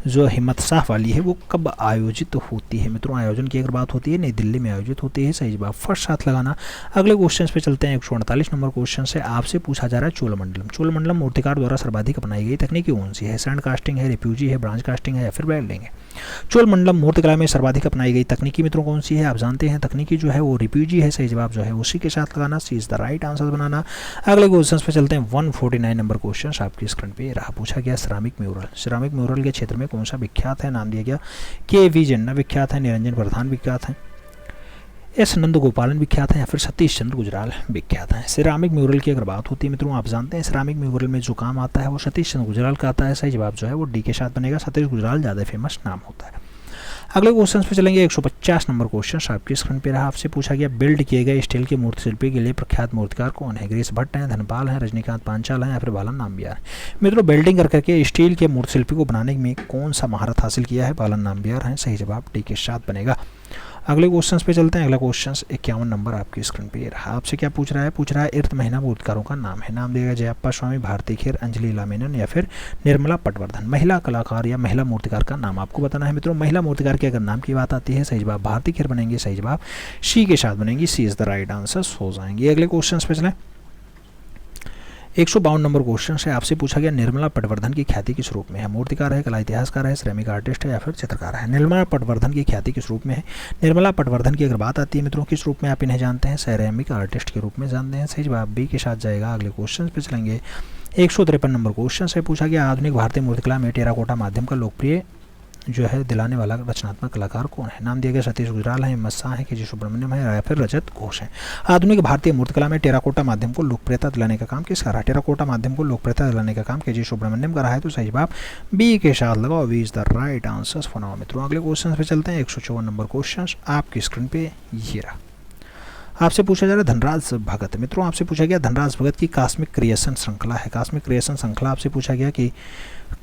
जो हिम्मत शाह वाली है वो कब आयोजित होती है? मित्रों आयोजन की अगर बात होती है नई दिल्ली में आयोजित होती है। सही जवाब फर्स्ट साथ लगाना। अगले क्वेश्चन पे चलते हैं। 148 नंबर क्वेश्चन से आपसे पूछा जा रहा है चोलमंडलम मूर्तिकार द्वारा सर्वाधिक अपनाई गई तकनीकी कौन सी है? सैंड कास्टिंग है, रिफ्यूजी है, ब्रांच कास्टिंग है या फिर वेल्डिंग है? चोलमंडलम मूर्तिकला में सर्वाधिक अपनाई गई तकनीकी मित्रों कौन सी है? आप जानते हैं तकनीकी जो है वो रिफ्यूजी है। सही जवाब जो है उसी के साथ लगाना। C is the right answer बनाना। अगले क्वेश्चन पे चलते हैं। 149 नंबर क्वेश्चन आपकी स्क्रीन पे रहा। पूछा गया सिरामिक म्यूरल के क्षेत्र में कौन सा विख्यात है? नाम दिया गया के वी जन्ना विख्यात है, निरंजन प्रधान विख्यात है, एस नंदगोपालन विख्यात है या फिर सतीश चंद्र गुजराल विख्यात है? सिरामिक म्यूरल की अगर बात होती है मित्रों आप जानते हैं सिरामिक म्यूरल में जो काम आता है वो सतीश चंद्र गुजराल का आता है। सही जवाब जो है वो डी के साथ बनेगा। सतीश गुजराल ज़्यादा फेमस नाम होता है। अगले क्वेश्चन पे चलेंगे। 150 नंबर क्वेश्चन आपकी स्क्रीन पे रहा। आपसे पूछा गया बिल्ड किए गए स्टील के मूर्ति शिल्पी के लिए प्रख्यात मूर्तिकार कौन है? गिरीश भट्ट हैं, धनपाल हैं, रजनीकांत पांचाल हैं या फिर बालन नाम्बियार? मित्रों बिल्डिंग करके स्टील के मूर्ति शिल्पी को बनाने में कौन सा महारत हासिल किया है? बालन नाम्बियार हैं। सही जवाब डी के साथ बनेगा। अगले क्वेश्चन पे चलते हैं। अगला क्वेश्चन 51 नंबर आपकी स्क्रीन पे रहा। आपसे क्या पूछ रहा है? पूछ रहा है इर्त महीना मूर्तिकारों का नाम है। नाम देगा जयप्पा स्वामी, भारती खेर, अंजलि लामेनन या फिर निर्मला पटवर्धन? महिला कलाकार या महिला मूर्तिकार का नाम आपको बताना है मित्रों। महिला मूर्तिकार के अगर नाम की बात आती है सही जवाब भारती खेर बनेंगे। सही जवाब सी के साथ बनेंगी। सी इज द राइट आंसर हो जाएंगे। अगले क्वेश्चन पे चलें। 152 नंबर क्वेश्चन है, आपसे पूछा गया निर्मला पटवर्धन की ख्याति किस रूप में है? मूर्तिकार है, कला इतिहासकार है, श्रमिक आर्टिस्ट है या फिर चित्रकार है? निर्मला पटवर्धन की ख्याति किस रूप में है? निर्मला पटवर्धन की अगर बात आती है मित्रों, किस रूप में आप इन्हें जानते हैं? श्रमिक आर्टिस्ट के रूप में जानते हैं। सही जवाब बी के साथ जाएगा। अगले क्वेश्चन पे चलेंगे। 153 नंबर क्वेश्चन से पूछा गया आधुनिक भारतीय मूर्तिकला में टेराकोटा माध्यम का लोकप्रिय जो है दिलाने वाला रचनात्मक कलाकार कौन है? नाम दिया गया सतीश गुजराल है, हिम्मत शाह है, के.जी. सुब्रमण्यम है या फिर रजत घोष है? आधुनिक भारतीय मूर्तिकला में टेराकोटा माध्यम को लोकप्रियता दिलाने का काम किसका रहा? टेराकोटा माध्यम को लोकप्रियता दिलाने का काम के.जी. सुब्रमण्यम का रहा है। तो सही जवाब बी के साथ लगाओ, B is the right answer for now. मित्रों अगले क्वेश्चन पे चलते हैं। 154 नंबर क्वेश्चन आपकी स्क्रीन पे ये रहा। आपसे पूछा जा रहा है धनराज भगत। मित्रों आपसे पूछा गया धनराज भगत की कास्मिक क्रिएशन श्रृंखला है। कास्मिक क्रिएशन श्रृंखला आपसे पूछा गया कि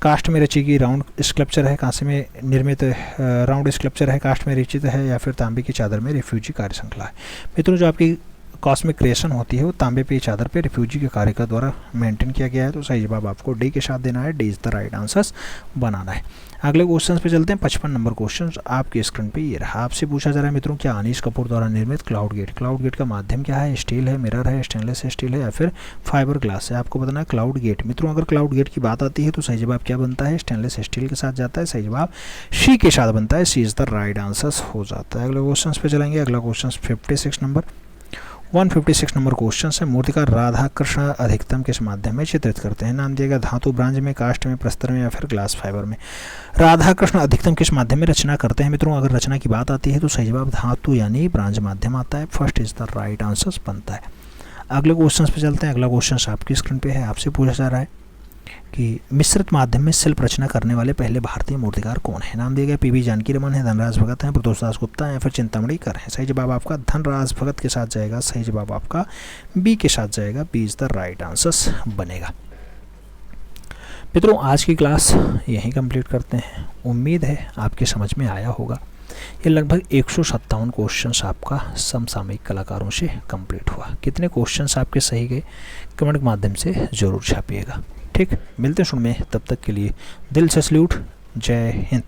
कास्ट में रची गई राउंड स्कल्पचर है, कांसे में निर्मित राउंड स्कल्पचर है, कास्ट में रचित है या फिर तांबे की चादर में रिफ्यूजी कार्य श्रृंखला है? मित्रों जो आपकी कॉस्मिक क्रिएशन होती है वो तांबे पे चादर पे रिफ्यूजी के कार्य के द्वारा मेंटेन किया गया है। तो सही जवाब आपको डी के साथ देना है, D is the right answers बनाना है। अगले क्वेश्चन पे चलते हैं। 55 नंबर क्वेश्चन आपकी स्क्रीन पे ये रहा। आपसे पूछा जा रहा है मित्रों क्या अनीश कपूर द्वारा निर्मित क्लाउड गेट का माध्यम क्या है? स्टील है, मिरर है, स्टेनलेस स्टील है या फिर फाइबर ग्लास है? आपको बताना है क्लाउड गेट। मित्रों अगर क्लाउड गेट की बात आती है तो सही जवाब क्या बनता है? स्टेनलेस स्टील के साथ जाता है। सही जवाब सी के साथ बनता है, सी इज द राइट आंसर हो जाता है। अगले क्वेश्चन पे चलेंगे। अगला क्वेश्चन 56 नंबर 156 नंबर क्वेश्चन है। मूर्तिकार राधा कृष्ण अधिकतम किस माध्यम में चित्रित करते हैं? नाम दिया गया धातु, ब्रांज में, कास्ट में, प्रस्तर में या फिर ग्लास फाइबर में? राधा कृष्ण अधिकतम किस माध्यम में रचना करते हैं? मित्रों अगर रचना की बात आती है तो सही जवाब धातु यानी ब्रांज माध्यम आता है। First is the right answer बनता है। अगले क्वेश्चन पे चलते हैं। अगला क्वेश्चन आपकी स्क्रीन पे है। आपसे पूछा जा रहा है कि मिश्रित माध्यम में शिल्प रचना करने वाले पहले भारतीय मूर्तिकार कौन है? नाम दिया गया पी.वी. जानकी रमन है, धनराज भगत है, प्रदोष दास गुप्ता है या फिर चिंतामणि कर है? सही जवाब आपका धनराज भगत के साथ जाएगा। सही जवाब आपका बी के साथ जाएगा, B is the right answer बनेगा। मित्रों आज की क्लास यहीं कंप्लीट करते हैं। उम्मीद है आपके समझ में आया होगा। ये लगभग 157 क्वेश्चंस आपका समसामयिक कलाकारों से कंप्लीट हुआ। कितने क्वेश्चंस आपके सही गए कमेंट के माध्यम से ज़रूर छापिएगा। ठीक, मिलते हैं सुन में, तब तक के लिए दिल से सल्यूट, जय हिंद।